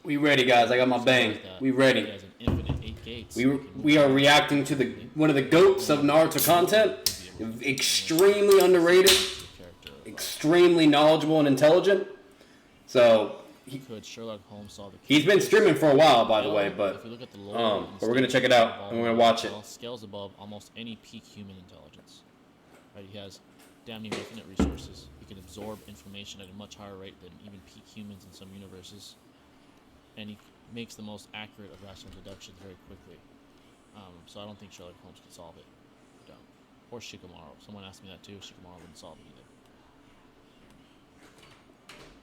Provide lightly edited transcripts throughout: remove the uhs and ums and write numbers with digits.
We ready, guys. I got my bang. We ready. He has an infinite 8 gates. We are reacting to the one of the goats of Naruto content. Extremely underrated. Extremely knowledgeable and intelligent. So could Sherlock Holmes solve the case? He's been streaming for a while, by the way, but if you look at the lore, but we're gonna check it out and we're gonna watch it. Scales above almost any peak human intelligence. Right? He has damn near infinite resources. He can absorb information at a much higher rate than even peak humans in some universes, and he makes the most accurate of rational deductions very quickly. So I don't think Sherlock Holmes could solve it. I don't. Or Shikamaru. Someone asked me that too. Shikamaru wouldn't solve it either.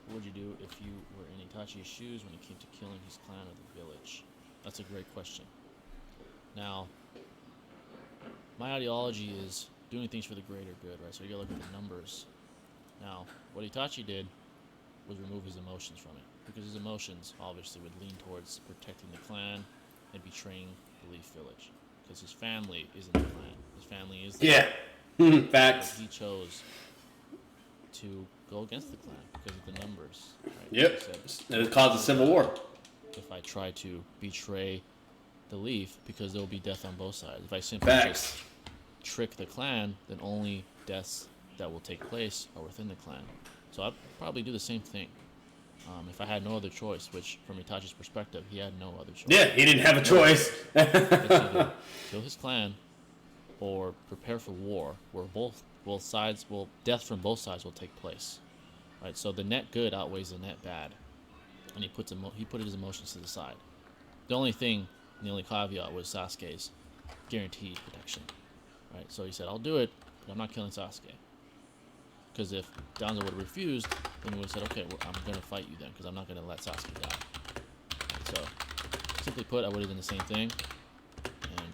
What would you do if you were in Itachi's shoes when it came to killing his clan or the village? That's a great question. Now, my ideology is doing things for the greater good, right? So you gotta look at the numbers. Now, what Itachi did was remove his emotions from it, because his emotions obviously would lean towards protecting the clan and betraying the Leaf Village, because his family isn't the clan. His family is the facts. But he chose to go against the clan because of the numbers. Right? Yep. It caused a civil war. If I try to betray the Leaf, because there will be death on both sides. If I simply just trick the clan, then only deaths that will take place are within the clan. So I'd probably do the same thing. If I had no other choice, which from Itachi's perspective, he had no other choice. Yeah, he didn't have a choice. It's either kill his clan or prepare for war, where both sides will death from both sides will take place. Right? So the net good outweighs the net bad, and he put his emotions to the side. The only thing, the only caveat was Sasuke's guaranteed protection. Right? So he said, "I'll do it, but I'm not killing Sasuke." Because if Danzo would have refused, then he would have said, "Okay, I'm going to fight you then, because I'm not going to let Sasuke die." Right? So, simply put, I would have done the same thing and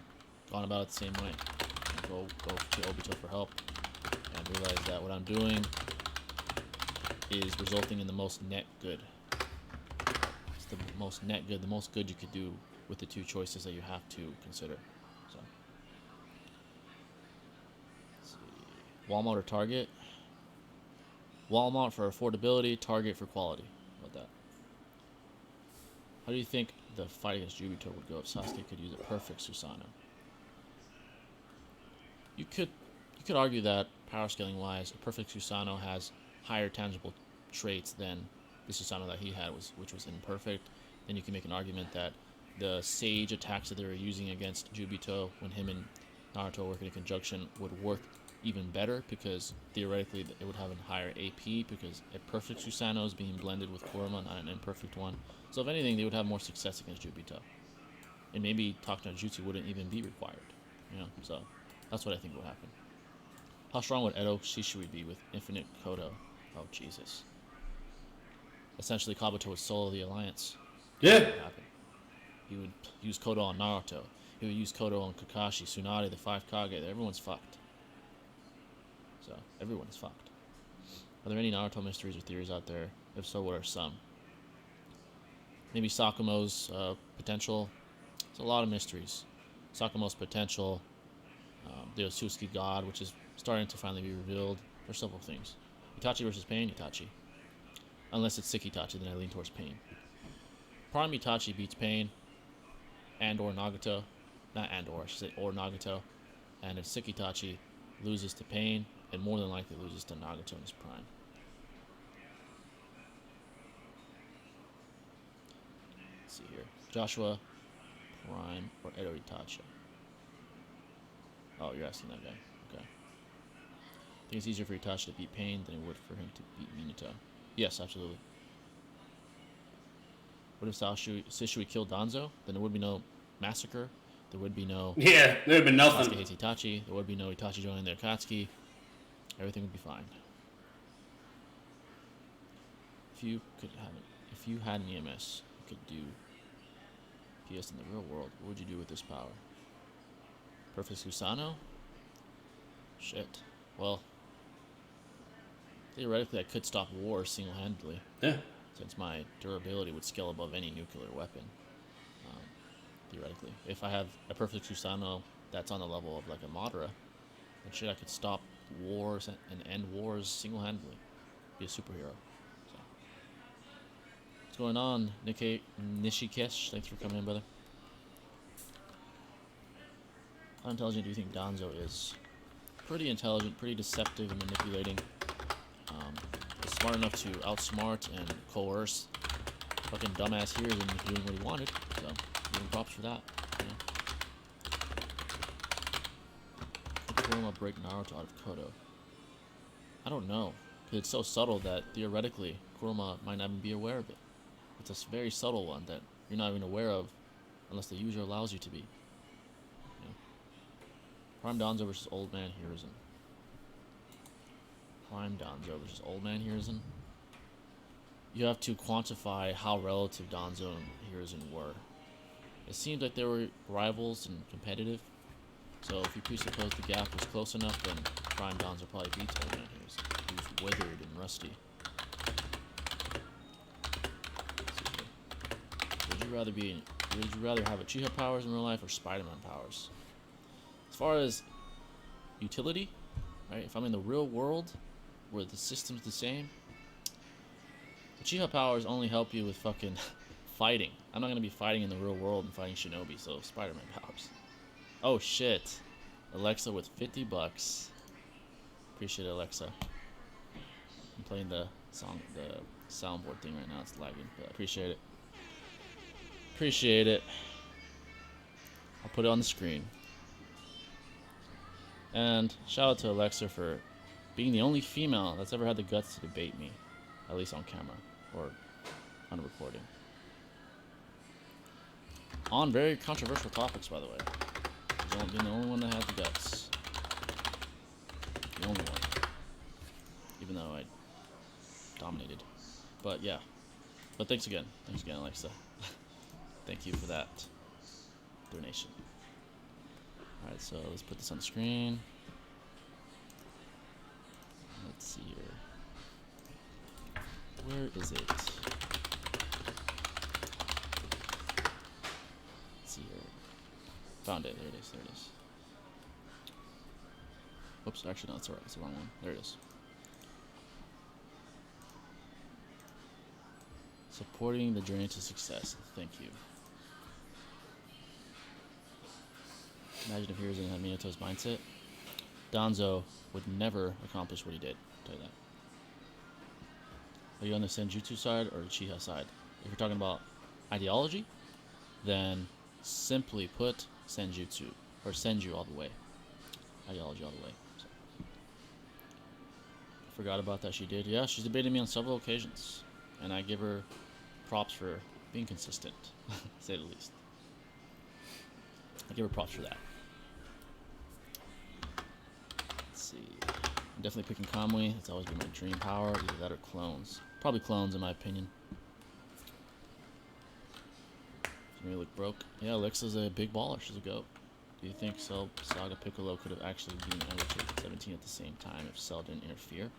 gone about it the same way. And go to Obito for help and realize that what I'm doing is resulting in the most net good. It's the most net good, the most good you could do with the two choices that you have to consider. So, let's see. Walmart or Target? Walmart for affordability, Target for quality. How about that? How do you think the fight against Jubito would go if Sasuke could use a perfect Susanoo? You could argue that power scaling wise, a perfect Susanoo has higher tangible traits than the Susanoo that he had, which was imperfect. Then you can make an argument that the Sage attacks that they were using against Jubito when him and Naruto working in conjunction would work even better, because theoretically it would have a higher AP, because a perfect Susanoo is being blended with Kurama, not an imperfect one. So if anything, they would have more success against Jubito, and maybe Talk no Jutsu wouldn't even be required. So that's what I think would happen. How strong would Edo Shishui be with infinite Kodo? Oh Jesus! Essentially, Kabuto would solo the alliance. Yeah. He would use Kodo on Naruto. He would use Kodo on Kakashi, Tsunade, the 5 Kage. Everyone's fucked. So, everyone's fucked. Are there any Naruto mysteries or theories out there? If so, what are some? Maybe Sakumo's potential. There's a lot of mysteries. Sakumo's potential. The Otsutsuki God, which is starting to finally be revealed. There's several things. Itachi versus Pain, Itachi. Unless it's sick Itachi, then I lean towards Pain. Prime Itachi beats Pain and or Nagato. Not and or, I should say or Nagato. And if sick Itachi loses to Pain, and more than likely loses to Nagato in his prime. Let's see here. Joshua, Prime, or Edo Itachi? Oh, you're asking that guy. Okay. I think it's easier for Itachi to beat Pain than it would for him to beat Minato. Yes, absolutely. What if Shishui killed Danzo? Then there would be no massacre. There would be no... Yeah, there would be nothing. Sasuke hates Itachi. There would be no Itachi joining the Akatsuki. Everything would be fine. If you had an EMS, you could do PS in the real world. What would you do with this power? Perfect Susanoo? Shit. Well, theoretically, I could stop wars single-handedly. Yeah. Since my durability would scale above any nuclear weapon. Theoretically, if I have a perfect Susanoo that's on the level of like a Madara, then shit, I could stop wars and end wars single-handedly. Be a superhero. So What's going on, Nishikesh? Thanks for coming in, brother. How intelligent do you think Danzo is? Pretty intelligent, pretty deceptive and manipulating. Is smart enough to outsmart and coerce fucking dumbass heroes into doing what he wanted. So, give him props for that. Could Kurama break Naruto out of Kodo? I don't know. Because it's so subtle that theoretically Kurama might not even be aware of it. It's a very subtle one that you're not even aware of unless the user allows you to be. Prime Danzo versus Old Man Hiruzen. Prime Danzo versus Old Man Hiruzen. You have to quantify how relative Danzo and Hiruzen were. It seems like they were rivals and competitive. So if you presuppose the gap was close enough, then Prime Danzo probably beats Old Man Hiruzen, who's withered and rusty. Would you rather have Uchiha powers in real life or Spider-Man powers? As far as utility, right? If I'm in the real world where the system's the same, Uchiha powers only help you with fucking fighting. I'm not gonna be fighting in the real world and fighting shinobi, so Spider-Man powers. Oh shit. Alexa with $50. Appreciate it, Alexa. I'm playing the soundboard thing right now, it's lagging, but I appreciate it. Appreciate it. I'll put it on the screen. And shout out to Alexa for being the only female that's ever had the guts to debate me, at least on camera or on a recording. On very controversial topics, by the way. She's been the only one that had the guts. The only one. Even though I dominated. But yeah. But thanks again. Thanks again, Alexa. Thank you for that donation. Alright, so let's put this on the screen. Let's see here. Where is it? Let's see here. Found it. There it is. There it is. Whoops, actually, no, that's the wrong one. There it is. Supporting the journey to success. Thank you. Imagine if Hiruzen had Minato's mindset. Danzo would never accomplish what he did. I'll tell you that. Are you on the Senjutsu side or the Uchiha side? If you're talking about ideology, then simply put Senjutsu, or Senju all the way. Ideology all the way. So. Forgot about that, she did. Yeah, she's debated me on several occasions. And I give her props for being consistent, to say the least. I give her props for that. Let's see. I'm definitely picking Kamui. It's always been my dream power. Either that or clones. Probably clones, in my opinion. Doesn't really look broke. Yeah, Alexa's a big baller. She's a goat. Do you think Cell, Saga, Piccolo could have actually been elevated to 17 at the same time if Cell didn't interfere?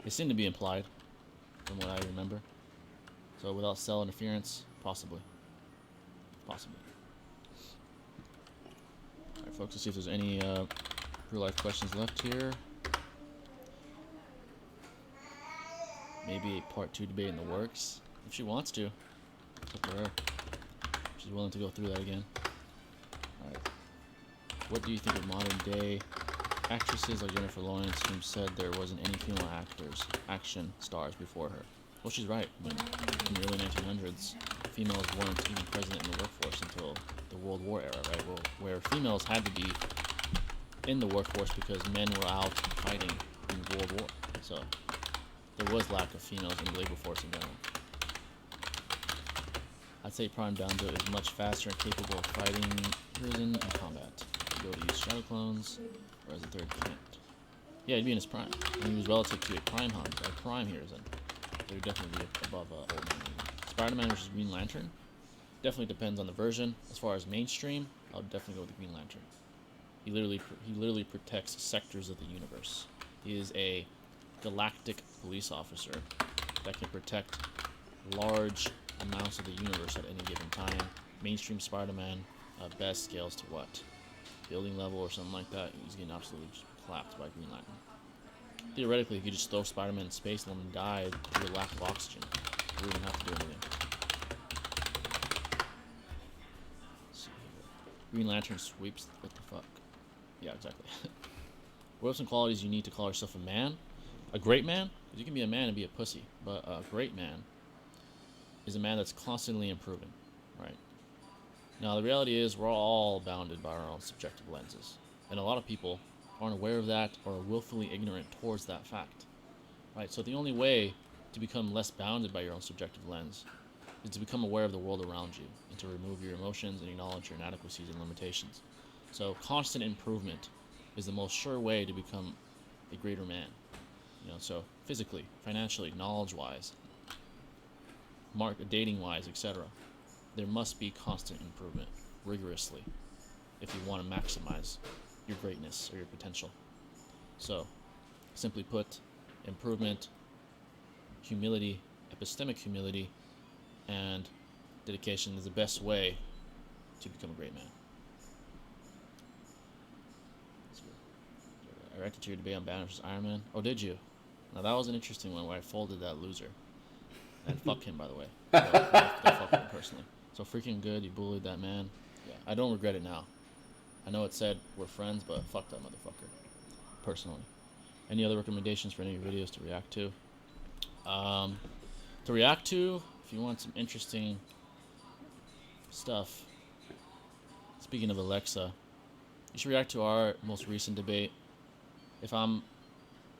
It seemed to be implied, from what I remember. So without Cell interference, possibly. Possibly. Alright, folks, let's see if there's any real-life questions left here. Maybe a part 2 debate in the works. If she wants to. It's up to her. She's willing to go through that again. Alright. What do you think of modern-day actresses like Jennifer Lawrence, who said there wasn't any female action stars before her? Well, she's right. I mean, in the early 1900s, females weren't even present in the workforce until the World War era, right? Where females had to be in the workforce because men were out fighting in the World War. So there was lack of females in the labor force in general. I'd say Prime Danzo is much faster and capable of fighting Hiruzen in combat. Go to use shadow clones, whereas the third can't. Yeah, he'd be in his prime. And he was relative to a prime Hiruzen. They would definitely be above Old Man. Spider-Man versus Green Lantern definitely depends on the version. As far as mainstream, I would definitely go with the Green Lantern. He literally protects sectors of the universe. He is a galactic police officer that can protect large amounts of the universe at any given time. Mainstream Spider-Man best scales to what? Building level or something like that. He's getting absolutely clapped by Green Lantern. Theoretically, you could just throw Spider-Man in space and let him die due to lack of oxygen. We don't have to do anything. Let's see here. Green Lantern sweeps. What the fuck? Yeah, exactly. What are some qualities you need to call yourself a man? A great man? Because you can be a man and be a pussy. But a great man is a man that's constantly improving, right? Now, the reality is we're all bounded by our own subjective lenses. And a lot of people aren't aware of that or are willfully ignorant towards that fact, right? So the only way to become less bounded by your own subjective lens is to become aware of the world around you and to remove your emotions and acknowledge your inadequacies and limitations. So constant improvement is the most sure way to become a greater man. You know, so physically, financially, knowledge-wise, dating-wise, etc. There must be constant improvement, rigorously, if you want to maximize your greatness or your potential. So, simply put, improvement, humility, epistemic humility, and dedication is the best way to become a great man. I reacted to your debate on Banner vs. Iron Man. Oh, did you? Now that was an interesting one where I folded that loser. And fuck him, by the way. Don't fuck him personally. So freaking good, you bullied that man. Yeah, I don't regret it now. I know it said we're friends, but fuck that motherfucker. Personally. Any other recommendations for any videos to react to? To react to, if you want some interesting stuff. Speaking of Alexa, you should react to our most recent debate. If I'm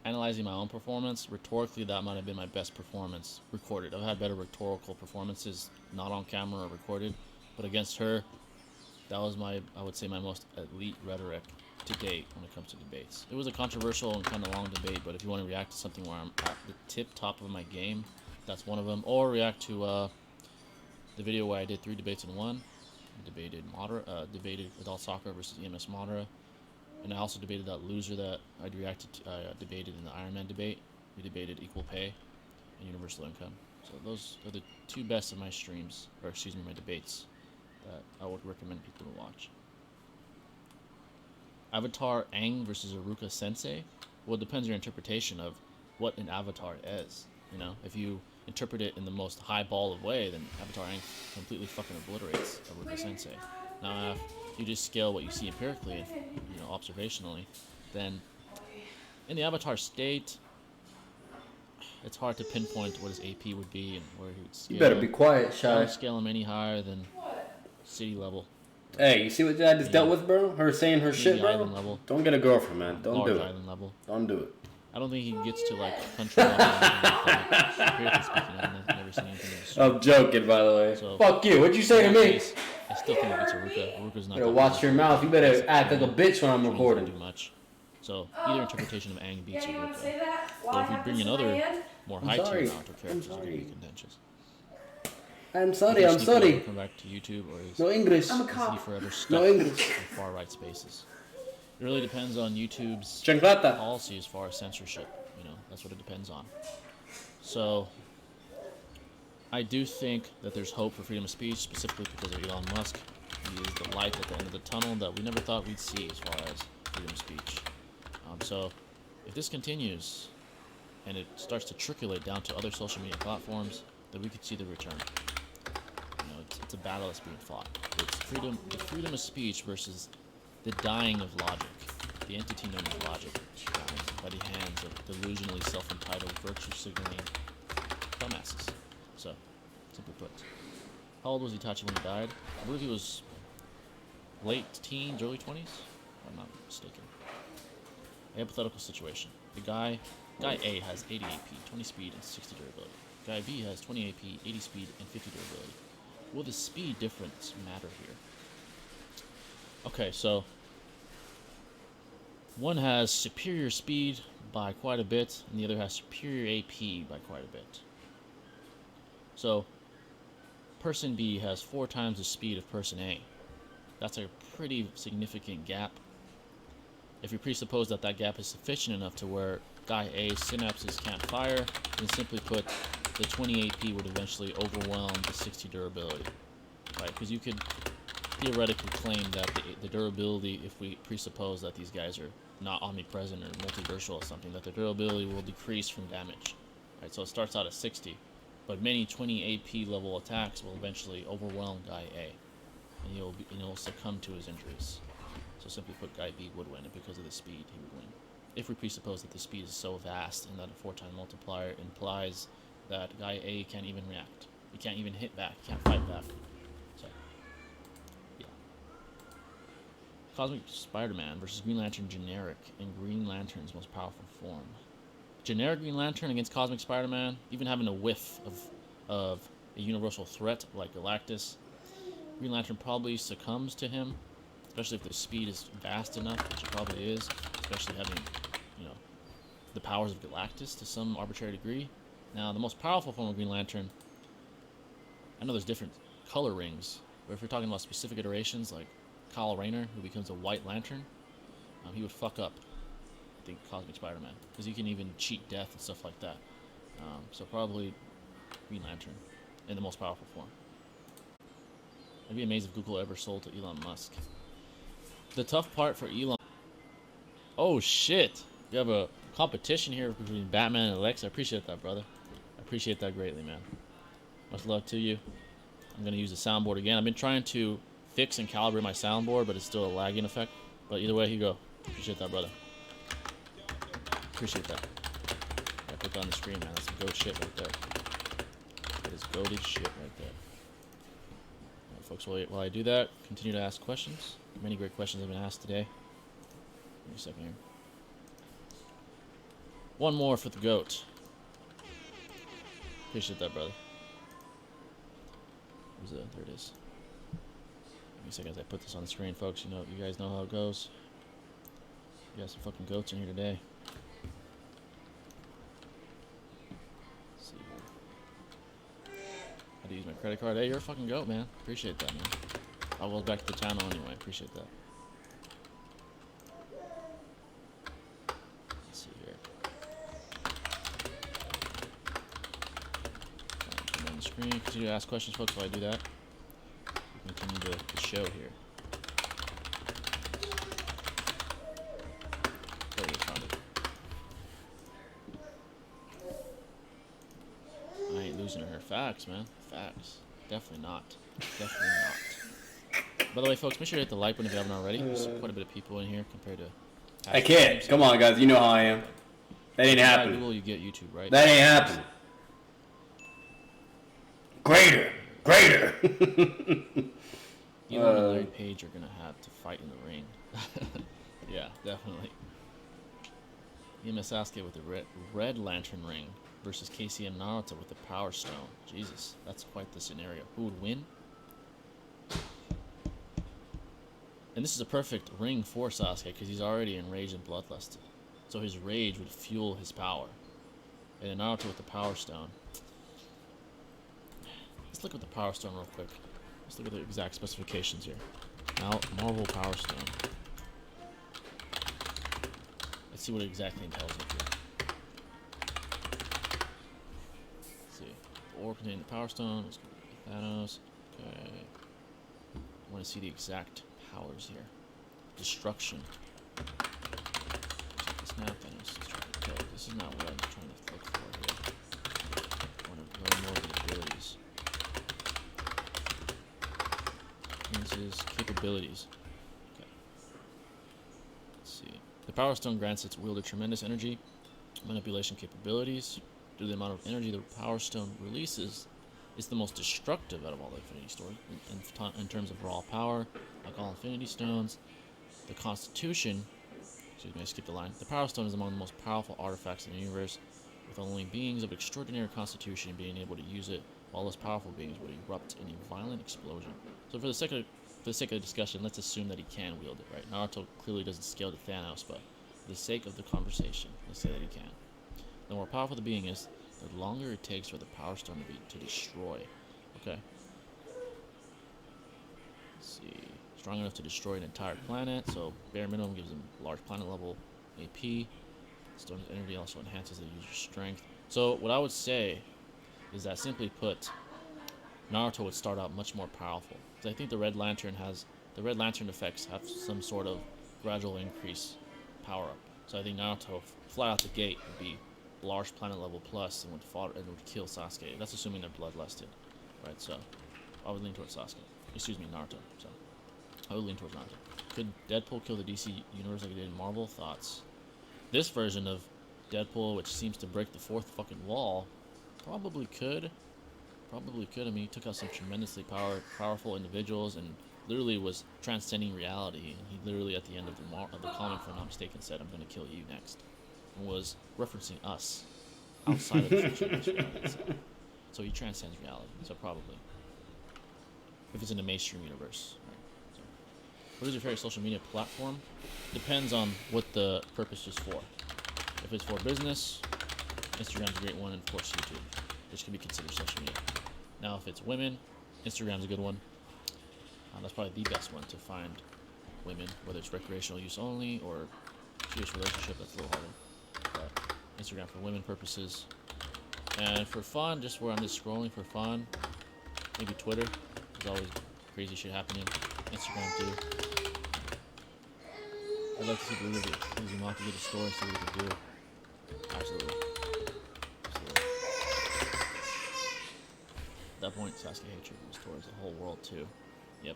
analyzing my own performance, rhetorically that might have been my best performance recorded. I've had better rhetorical performances, not on camera or recorded, but against her, that was I would say my most elite rhetoric to date when it comes to debates. It was a controversial and kind of long debate, but if you want to react to something where I'm at the top of my game, that's one of them. Or react to the video where I did 3 debates in one. I debated adult soccer versus EMS Madara. And I also debated that loser that I debated in the Iron Man debate. We debated equal pay and universal income. So those are the 2 best of my streams, or excuse me, my debates that I would recommend people to watch. Avatar Aang versus Aruka Sensei. Well, it depends on your interpretation of what an avatar is. You know, if you interpret it in the most highball of way, then Avatar Aang completely fucking obliterates Aruka Sensei. Now, if you just scale what you see empirically and, you know, observationally, then in the Avatar state, it's hard to pinpoint what his AP would be and where he would scale. You better be quiet, Shy. I don't scale him any higher than city level. Hey, you see what I just dealt with, bro? Her saying her shit, bro? Level. Don't get a girlfriend, man. Don't do it. Island level. Don't do it. I don't think he gets to, like, country level. Empirically speaking, I've never seen anything of the I'm joking, by the way. So, fuck you. What'd you say to me? I still think it's Aruka. Aruka's not. You better watch your mouth. You better act like a bitch when I'm recording. Too much. So either interpretation of Aang beats Aruka. But if you bring another more high-tier Naruto characters, are going to be contentious. I'm sorry. Come back to YouTube, or is no English. I'm a cop. Is he forever stuck no English. in far-right spaces? It really depends on YouTube's Chanclata. policy as far as censorship. You know, that's what it depends on. So I do think that there's hope for freedom of speech, specifically because of Elon Musk. He is the light at the end of the tunnel that we never thought we'd see as far as freedom of speech. So if this continues and it starts to trickle down to other social media platforms, then we could see the return. You know, it's a battle that's being fought. It's the freedom of speech versus the dying of logic, the entity known as logic, dying by the hands of delusionally self-entitled, virtue-signaling dumbasses. So, simply put. How old was Itachi when he died? I believe he was late teens, early 20s, if I'm not mistaken. A hypothetical situation. The guy A has 80 AP, 20 speed, and 60 durability. Guy B has 20 AP, 80 speed, and 50 durability. Will the speed difference matter here? Okay, so one has superior speed by quite a bit, and the other has superior AP by quite a bit. So, person B has 4 times the speed of person A. That's a pretty significant gap. If we presuppose that that gap is sufficient enough to where guy A's synapses can't fire, then simply put, the 20 AP would eventually overwhelm the 60 durability. Right? Because you could theoretically claim that the durability, if we presuppose that these guys are not omnipresent or multiversal or something, that the durability will decrease from damage. Right? So it starts out at 60, But many 20 AP level attacks will eventually overwhelm Guy A, and he'll succumb to his injuries. So simply put, Guy B would win, and because of the speed, he would win. If we presuppose that the speed is so vast and that a 4-time multiplier implies that Guy A can't even react. He can't even hit back, he can't fight back. So, yeah. Cosmic Spider-Man versus Green Lantern Generic in Green Lantern's most powerful form. Generic Green Lantern against Cosmic Spider-Man, even having a whiff of a universal threat like Galactus, Green Lantern probably succumbs to him, especially if the speed is vast enough, which it probably is, especially having, the powers of Galactus to some arbitrary degree. Now, the most powerful form of Green Lantern, I know there's different color rings, but if we're talking about specific iterations, like Kyle Rayner, who becomes a White Lantern, he would fuck up, I think, Cosmic Spider-Man, because he can even cheat death and stuff like that. So probably Green Lantern in the most powerful form. I'd be amazed if Google ever sold to Elon Musk. The tough part for Elon... Oh, shit! You have a competition here between Batman and Lex. I appreciate that, brother. I appreciate that greatly, man. Much love to you. I'm going to use the soundboard again. I've been trying to fix and calibrate my soundboard, but it's still a lagging effect. But either way, here you go. Appreciate that, brother. Appreciate that. I put that on the screen, man. That's some goat shit right there. That is goated shit right there. Alright, folks, while I do that, continue to ask questions. Many great questions have been asked today. Give me a second here. One more for the GOAT. Appreciate that, brother. There it is. Give me a second as I put this on the screen, folks. You guys know how it goes. You got some fucking goats in here today. Let's see here. How to use my credit card? Hey, you're a fucking goat, man. Appreciate that, man. I'll go back to the channel anyway. Appreciate that. Let's see here. Put it on the screen. Continue to ask questions, folks, while I do that. Continue the show here. There we go, found it. I ain't losing to her. Facts, man. Facts. Definitely not. Definitely not. By the way, folks, make sure to hit the like button if you haven't already. There's quite a bit of people in here compared to... I can't. Come on, guys. You know how I am. That ain't happening. Google, you get YouTube, right? That ain't happening. Greater. Elon and Larry Page are going to have to fight in the ring. Yeah, definitely. EMS Sasuke with the red lantern ring versus Casey and Naruto with the Power Stone. Jesus, that's quite the scenario. Who would win? And this is a perfect ring for Sasuke because he's already enraged and bloodlusted. So his rage would fuel his power. And then Naruto with the Power Stone. Let's look at the Power Stone real quick. Let's look at the exact specifications here. Now, Marvel Power Stone. Let's see what it exactly tells us here. Let's see. The ore containing the Power Stone. Let's go to Thanos. Okay. I want to see the exact powers here. Destruction. It's not Thanos. Okay, this is not what I'm trying to look for here. I want to learn more of the abilities. His capabilities. Okay. Let's see. The Power Stone grants its wielder tremendous energy, manipulation capabilities. Due to the amount of energy the Power Stone releases, it's the most destructive out of all the Infinity Stones in terms of raw power, like all Infinity Stones. The Constitution, excuse me, I skipped the line. The Power Stone is among the most powerful artifacts in the universe, with only beings of extraordinary constitution being able to use it, while less powerful beings would erupt in a violent explosion. So for the sake of discussion, let's assume that he can wield it, right? Naruto clearly doesn't scale to Thanos, but for the sake of the conversation, let's say that he can. The more powerful the being is, the longer it takes for the Power Stone to destroy. Okay. Let's see. Strong enough to destroy an entire planet, so bare minimum gives him large planet level AP. Stone's energy also enhances the user's strength. So what I would say is that, simply put, Naruto would start out much more powerful. Because I think the Red Lantern effects have some sort of gradual increase power up. So I think Naruto, fly out the gate, would be large planet level plus and would kill Sasuke. That's assuming they're bloodlusted, right? So I would lean towards Sasuke. Excuse me, Naruto. So I would lean towards Naruto. Could Deadpool kill the DC universe like it did in Marvel? Thoughts? This version of Deadpool, which seems to break the fourth fucking wall, probably could. Probably could. I mean, he took out some tremendously powerful individuals and literally was transcending reality. He literally, at the end of the comic, if I'm not mistaken, said, "I'm going to kill you next," and was referencing us outside of the fiction reality. So he transcends reality. So probably, if it's in the mainstream universe. Right? So, what is your favorite social media platform? Depends on what the purpose is for. If it's for business, Instagram's a great one, and of course YouTube, which can be considered social media. Now, if it's women, Instagram's a good one. That's probably the best one to find women, whether it's recreational use only or serious relationship. That's a little harder. But Instagram for women purposes, and for fun, just where I'm just scrolling for fun. Maybe Twitter. There's always crazy shit happening. Instagram too. I'd like to see Blue using Mock to get a store and see what we can do. Absolutely. At that point, Sasuke hatred was towards the whole world too. Yep.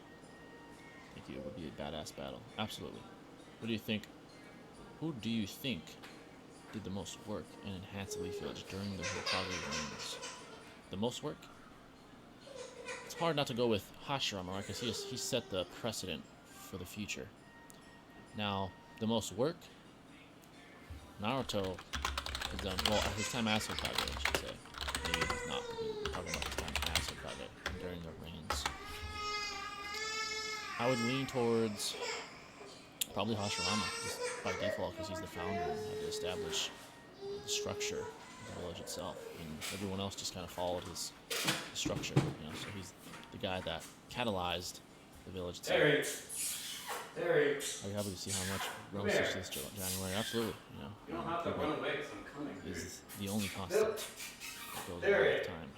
I think it would be a badass battle. Absolutely. What do you think? Who do you think did the most work and enhanced the Leaf Village during the Hokage reigns? The most work? It's hard not to go with Hashirama, right? Because he set the precedent for the future. Now, the most work? Naruto has done, well, at his time as Hokage, I should say. Maybe he's not, because we're talking about his time as Hokage during the reigns. I would lean towards probably Hashirama, just by default, because he's the founder and had to establish the structure of the village itself. And everyone else just kind of followed his structure, you know, so he's the guy that catalyzed the village itself. Are you happy to see how much growth this January? Absolutely. You don't have to run away because I'm coming. Is the only constant that goes all the time.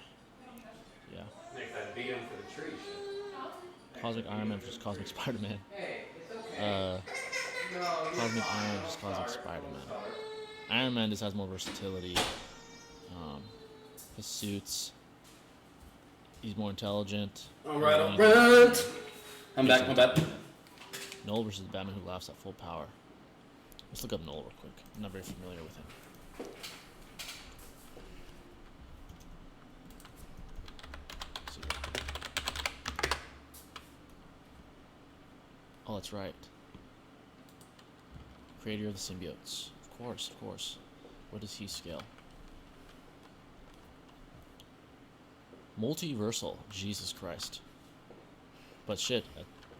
Yeah. Make that beat him for the tree shit. Cosmic Iron Man versus Cosmic Spider-Man. Cosmic Iron Man versus Cosmic Spider-Man. Iron Man just has more versatility. His suits. He's more intelligent. Alright. I'm back. Noel versus Batman who laughs at full power. Let's look up Noel real quick. I'm not very familiar with him. Let's see. Oh, that's right. Creator of the symbiotes. Of course. What does he scale? Multiversal. Jesus Christ. But shit,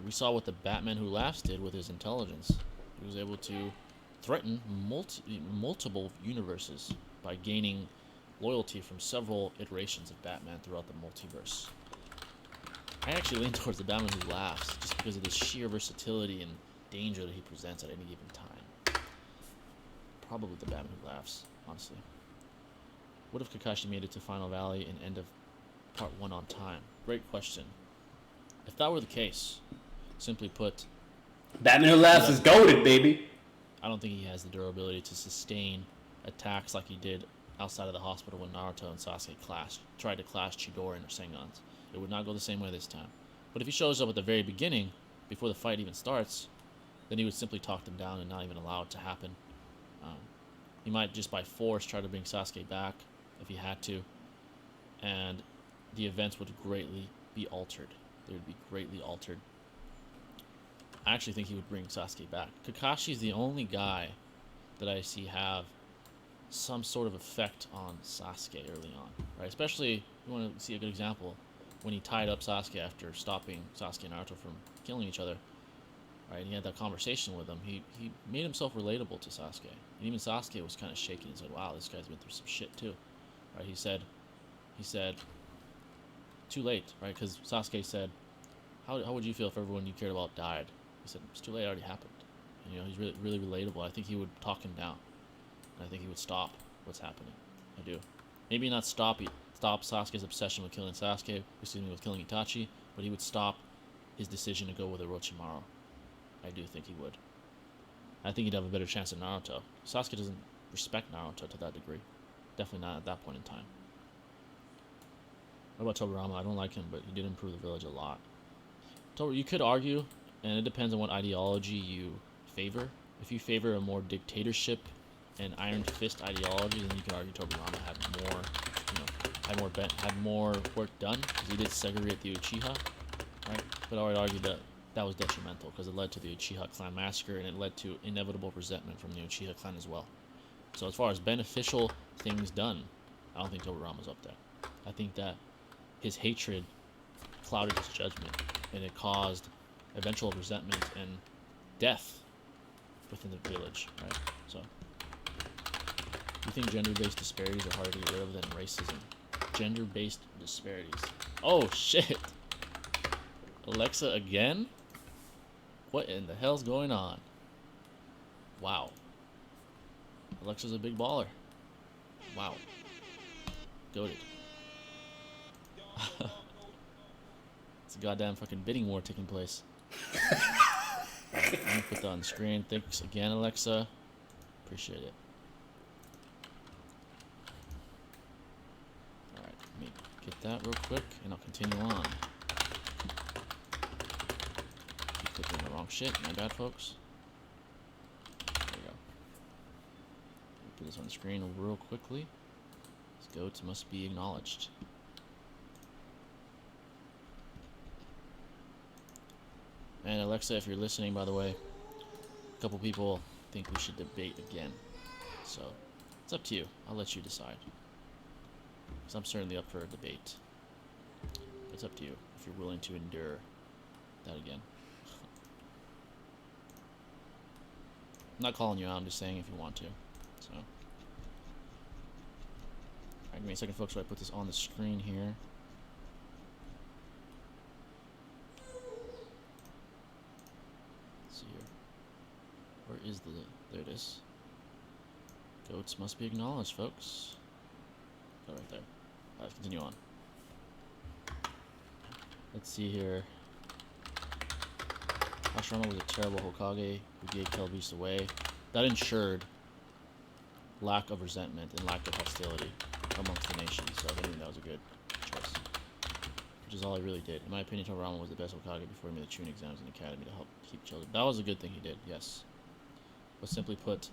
we saw what the Batman Who Laughs did with his intelligence. He was able to threaten multiple universes by gaining loyalty from several iterations of Batman throughout the multiverse. I actually lean towards the Batman Who Laughs just because of the sheer versatility and danger that he presents at any given time. Probably the Batman Who Laughs, honestly. What if Kakashi made it to Final Valley and end of Part 1 on time? Great question. If that were the case, simply put, Batman Who Laughs is goated, baby. I don't think he has the durability to sustain attacks like he did outside of the hospital when Naruto and Sasuke tried to clash Chidori and Rasengan's. It would not go the same way this time. But if he shows up at the very beginning, before the fight even starts, then he would simply talk them down and not even allow it to happen. He might just by force try to bring Sasuke back if he had to, and the events would greatly be altered. They would be greatly altered. I actually think he would bring Sasuke back. Kakashi's the only guy that I see have some sort of effect on Sasuke early on, right? Especially, you want to see a good example, when he tied up Sasuke after stopping Sasuke and Naruto from killing each other, right? And he had that conversation with him. He made himself relatable to Sasuke. And even Sasuke was kind of shaking and said, wow, this guy's been through some shit too, right? He said, too late, right? Because Sasuke said, how would you feel if everyone you cared about died? He said, it's too late, it already happened. And, you know, he's really, really relatable. I think he would talk him down. And I think he would stop what's happening. I do. Maybe not stop Sasuke's obsession with killing with killing Itachi, but he would stop his decision to go with Orochimaru. I do think he would. I think he'd have a better chance than Naruto. Sasuke doesn't respect Naruto to that degree. Definitely not at that point in time. What about Tobirama? I don't like him, but he did improve the village a lot. You could argue, and it depends on what ideology you favor. If you favor a more dictatorship and iron fist ideology, then you could argue Tobirama had more, had more work done because he did segregate the Uchiha, right? But I would argue that that was detrimental because it led to the Uchiha clan massacre and it led to inevitable resentment from the Uchiha clan as well. So as far as beneficial things done, I don't think Tobirama's up there. I think that his hatred clouded his judgment, and it caused eventual resentment and death within the village, right? So, you think gender-based disparities are harder to get rid of than racism? Gender-based disparities. Oh, shit! Alexa again? What in the hell's going on? Wow. Alexa's a big baller. Wow. Goated. It's a goddamn fucking bidding war taking place. Alright, let me put that on the screen. Thanks again, Alexa. Appreciate it. Alright, let me get that real quick, and I'll continue on. Keep clicking the wrong shit. My bad, folks. There we go. Put this on the screen real quickly. Goats must be acknowledged. And Alexa, if you're listening, by the way, a couple people think we should debate again. So, it's up to you. I'll let you decide. Because I'm certainly up for a debate. It's up to you if you're willing to endure that again. I'm not calling you out, I'm just saying if you want to. So. Alright, give me a second, folks, while I put this on the screen here. Let's see here. Where is the... There it is. Goats must be acknowledged, folks. Oh, right there. Let's continue on. Let's see here. Hashirama was a terrible Hokage who gave Telbeast away. That ensured lack of resentment and lack of hostility amongst the nation, so I think that was a good choice. Which is all he really did. In my opinion, Tobirama was the best Hokage before he made the Chunin exams in the academy to help keep children. That was a good thing he did, yes. But simply put,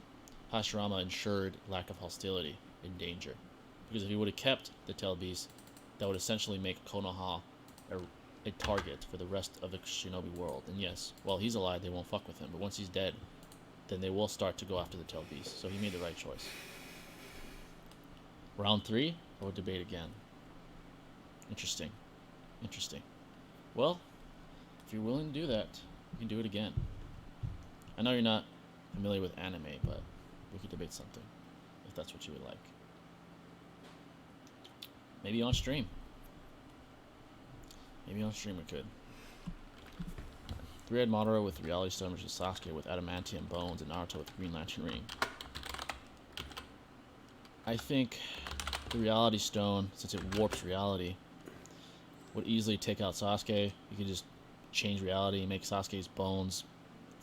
Hashirama ensured lack of hostility and danger. Because if he would have kept the Telbeast, that would essentially make Konoha a target for the rest of the shinobi world. And yes, while he's alive, they won't fuck with him. But once he's dead, then they will start to go after the Telbeast. So he made the right choice. Round 3, or debate again? Interesting. Interesting. Well, if you're willing to do that, you can do it again. I know you're not familiar with anime, but we could debate something, if that's what you would like. Maybe on stream. Maybe on stream we could. Three-Head Madara with Reality Stone versus Sasuke with Adamantium Bones and Naruto with Green Lantern Ring. I think the Reality Stone, since it warps reality, would easily take out Sasuke. You could just change reality and make Sasuke's bones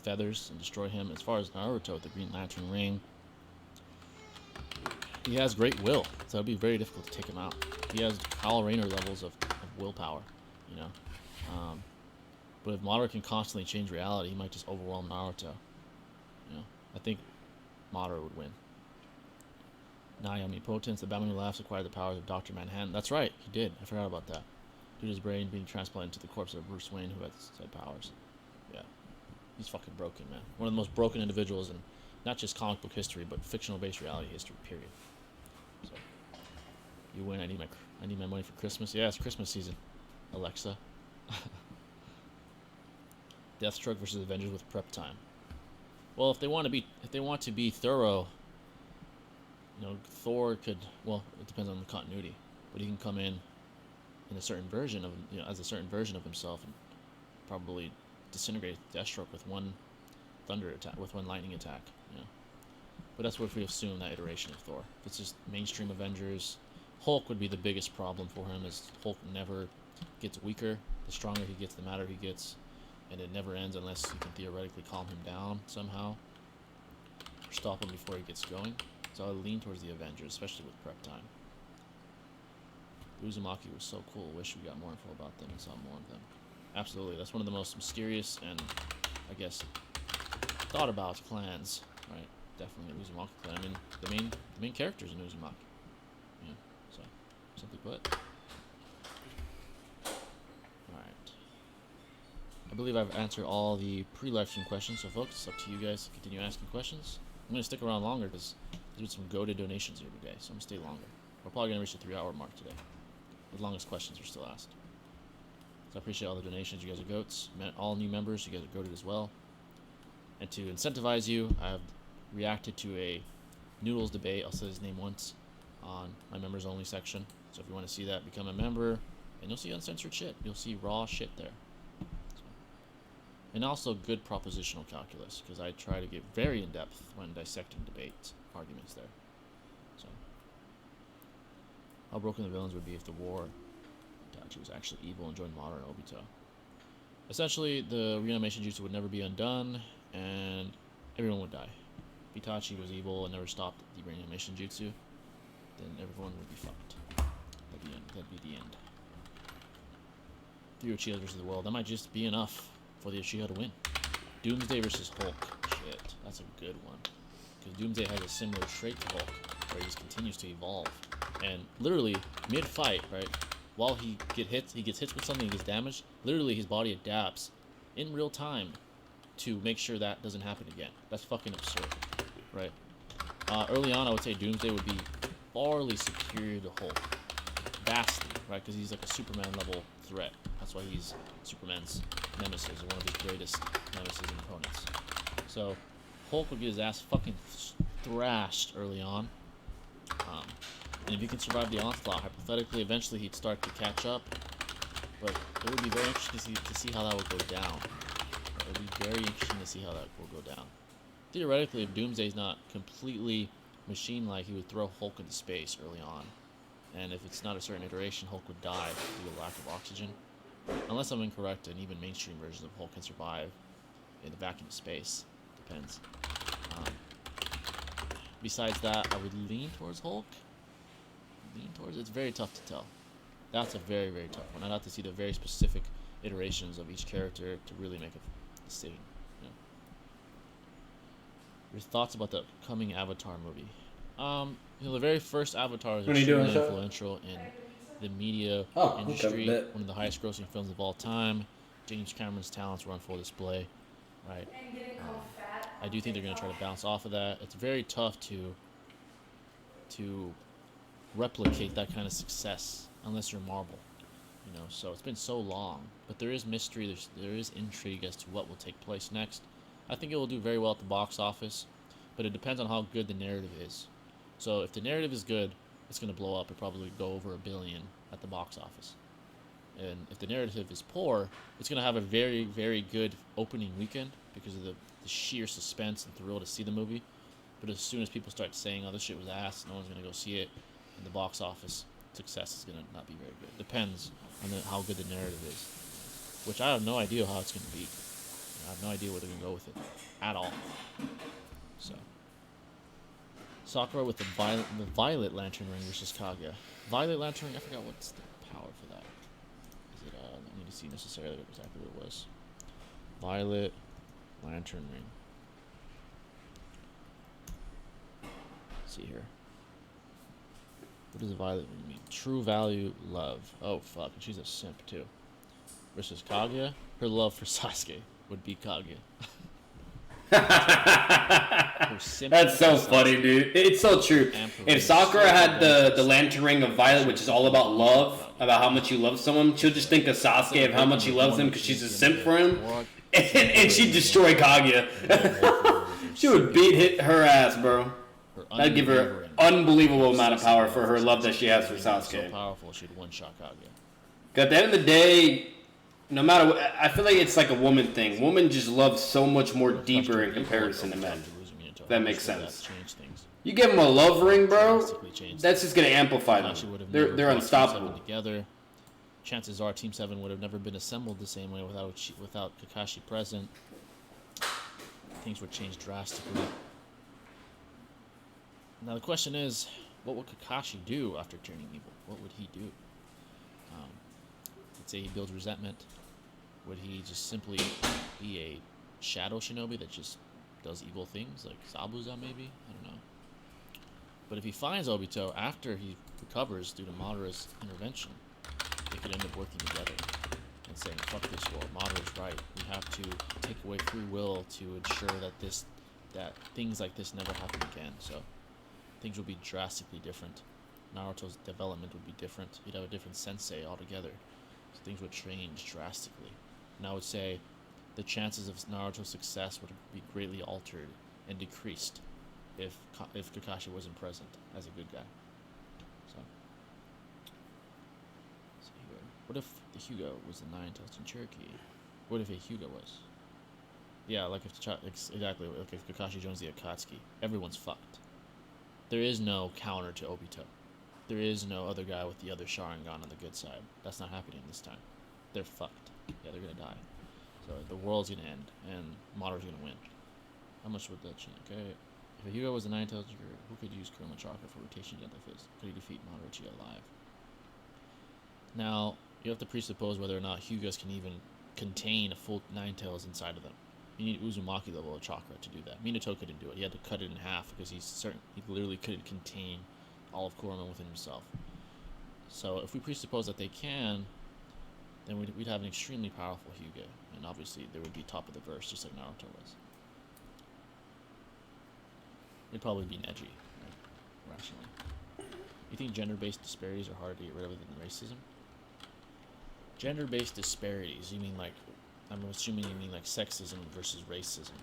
feathers and destroy him. As far as Naruto with the Green Lantern Ring, he has great will, so it'd be very difficult to take him out. He has Kyle Rayner levels of willpower, you know. But if Madara can constantly change reality, he might just overwhelm Naruto. You know, I think Madara would win. Nai Omnipotence, the Batman Who Laughs acquired the powers of Dr. Manhattan. That's right, he did. I forgot about that. Due to his brain being transplanted into the corpse of Bruce Wayne, who had said powers. Yeah, he's fucking broken, man. One of the most broken individuals in not just comic book history, but fictional-based reality history. Period. So, you win. I need my money for Christmas. Yeah, it's Christmas season. Alexa. Deathstroke versus Avengers with prep time. Well, if they want to be thorough, you know, Thor could. Well, it depends on the continuity, but he can come in a certain version of, you know, as a certain version of himself, and probably disintegrate Deathstroke with one thunder attack, with one lightning attack. You know, but that's what if we assume that iteration of Thor. If it's just mainstream Avengers, Hulk would be the biggest problem for him. Is Hulk never gets weaker. The stronger he gets, the madder he gets. And it never ends unless you can theoretically calm him down somehow. Or stop him before he gets going. So I lean towards the Avengers, especially with prep time. Uzumaki was so cool. Wish we got more info about them and saw more of them. Absolutely, that's one of the most mysterious and, I guess, thought about clans, right? Definitely the Uzumaki clan. I mean, the main characters in Uzumaki. Yeah. So, simply put. Alright. I believe I've answered all the pre-live stream questions, so folks, it's up to you guys to continue asking questions. I'm going to stick around longer because there's some GOATED donations here today, so I'm going to stay longer. We're probably going to reach the 3-hour mark today, as long as questions are still asked. So I appreciate all the donations. You guys are GOATs. All new members, you guys are GOATED as well. And to incentivize you, I've reacted to a Noodles debate. I'll say his name once on my members only section. So if you want to see that, become a member, and you'll see uncensored shit. You'll see raw shit there. So. And also good propositional calculus, because I try to get very in depth when dissecting debate arguments there. So how broken the villains would be if the war Itachi was actually evil and joined modern Obito. Essentially, the reanimation jutsu would never be undone, and everyone would die. If Itachi was evil and never stopped the reanimation jutsu, then everyone would be fucked. That'd be the end. 3 Uchihas versus the world. That might just be enough for the Uchiha to win. Doomsday versus Hulk. Shit, that's a good one. Because Doomsday has a similar trait to Hulk, where he just continues to evolve. And literally, mid-fight, right, while he gets hit with something and gets damaged, literally his body adapts in real time to make sure that doesn't happen again. That's fucking absurd, right? Early on, I would say Doomsday would be farly superior to Hulk. Vastly, right? Because he's like a Superman level threat. That's why he's Superman's nemesis, or one of his greatest nemesis and opponents. So, Hulk would get his ass fucking thrashed early on. And if he can survive the onslaught, hypothetically, eventually he'd start to catch up. But it would be very interesting to see how that would go down. It would be very interesting to see how that will go down. Theoretically, if Doomsday's not completely machine-like, he would throw Hulk into space early on. And if it's not a certain iteration, Hulk would die due to lack of oxygen. Unless I'm incorrect, and even mainstream versions of Hulk can survive in the vacuum of space. Depends. Besides that, I would lean towards Hulk. It's very tough to tell. That's a very, very tough one. I'd have to see the very specific iterations of each character to really make a decision. You know. Your thoughts about the coming Avatar movie? The very first Avatar is extremely influential in the media industry. One of the highest grossing films of all time. James Cameron's talents were on full display, right? I do think they're going to try to bounce off of that. It's very tough to replicate that kind of success unless you're Marvel, so it's been so long, but there is mystery, there is intrigue as to what will take place next. I think it will do very well at the box office, but it depends on how good the narrative is. So if the narrative is good, it's going to blow up. It'll probably go over $1 billion at the box office. And if the narrative is poor, it's going to have a very, very good opening weekend because of the sheer suspense and thrill to see the movie. But as soon as people start saying, oh, this shit was ass, no one's going to go see it, and the box office success is going to not be very good. Depends on how good the narrative is, which I have no idea how it's going to be. I have no idea where they're going to go with it at all. So, Sakura with the Violet Lantern Ring versus Kaguya. Violet Lantern Ring, I forgot what's the power for that. Is it, I don't need to see necessarily exactly what it was. Violet Lantern Ring. Let's see here. What does Violet Ring mean? True value, love. Oh, fuck. And she's a simp, too. Versus Kaguya. Her love for Sasuke would be Kaguya. That's so funny, dude. It's so true. If Sakura had the Lantern Ring of Violet, which is all about love, about how much you love someone, she'll just think of Sasuke of how much he loves him because she's a simp for him, and she'd destroy Kaguya. She would beat her ass, bro. That'd give her an unbelievable amount of power for her love that she has for Sasuke. So powerful, she'd one-shot Kaguya. At the end of the day, no matter what, I feel like it's like a woman thing. Women just love so much more deeper in comparison to men. If that makes sense. You give them a love ring, bro, that's just going to amplify them. They're unstoppable. Together. Chances are Team 7 would have never been assembled the same way without Kakashi present. Things would change drastically. Now the question is, what would Kakashi do after turning evil? What would he do? Let's say he builds resentment. Would he just simply be a shadow shinobi that just does evil things, like Zabuza maybe? I don't know. But if he finds Obito after he recovers due to Madara's intervention, they could end up working together and saying, fuck this world, Madara's right. We have to take away free will to ensure that things like this never happen again. So things would be drastically different. Naruto's development would be different. He'd have a different sensei altogether. So things would change drastically. And I would say the chances of Naruto's success would be greatly altered and decreased if Kakashi wasn't present as a good guy. So, let's see here. What if the Hyuga was the Nine-Tailed Cherokee? What if a Hyuga was? Yeah, like exactly. Like if Kakashi joins the Akatsuki, everyone's fucked. There is no counter to Obito. There is no other guy with the other Sharingan on the good side. That's not happening this time. They're fucked. Yeah, they're gonna die. So the world's gonna end, and Madara's gonna win. How much would that change? Okay. If a Hyuga was a Nine-Tailed Cherokee, who could use Kurama Chakra for rotation against the fist? Could he defeat Madara alive? Now, you have to presuppose whether or not Hyugas can even contain a full Nine-Tails inside of them. You need Uzumaki level of chakra to do that. Minato couldn't do it. He had to cut it in half because he literally couldn't contain all of Kurama within himself. So if we presuppose that they can, then we'd have an extremely powerful Hyuga, and obviously there would be top of the verse, just like Naruto was. It'd probably be Neji, right? Rationally. You think gender-based disparities are harder to get rid of than racism? Gender-based disparities, you mean like, I'm assuming you mean like sexism versus racism.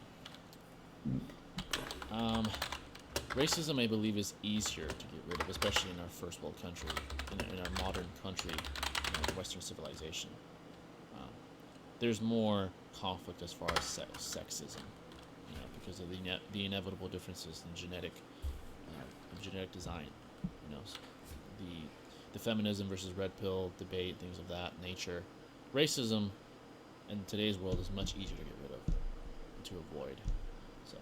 Racism, I believe, is easier to get rid of, especially in our first world country, in our modern country, Western civilization. There's more conflict as far as sexism, because of the inevitable differences in genetic design. The feminism versus red pill debate, things of that nature. Racism in today's world is much easier to get rid of, to avoid. So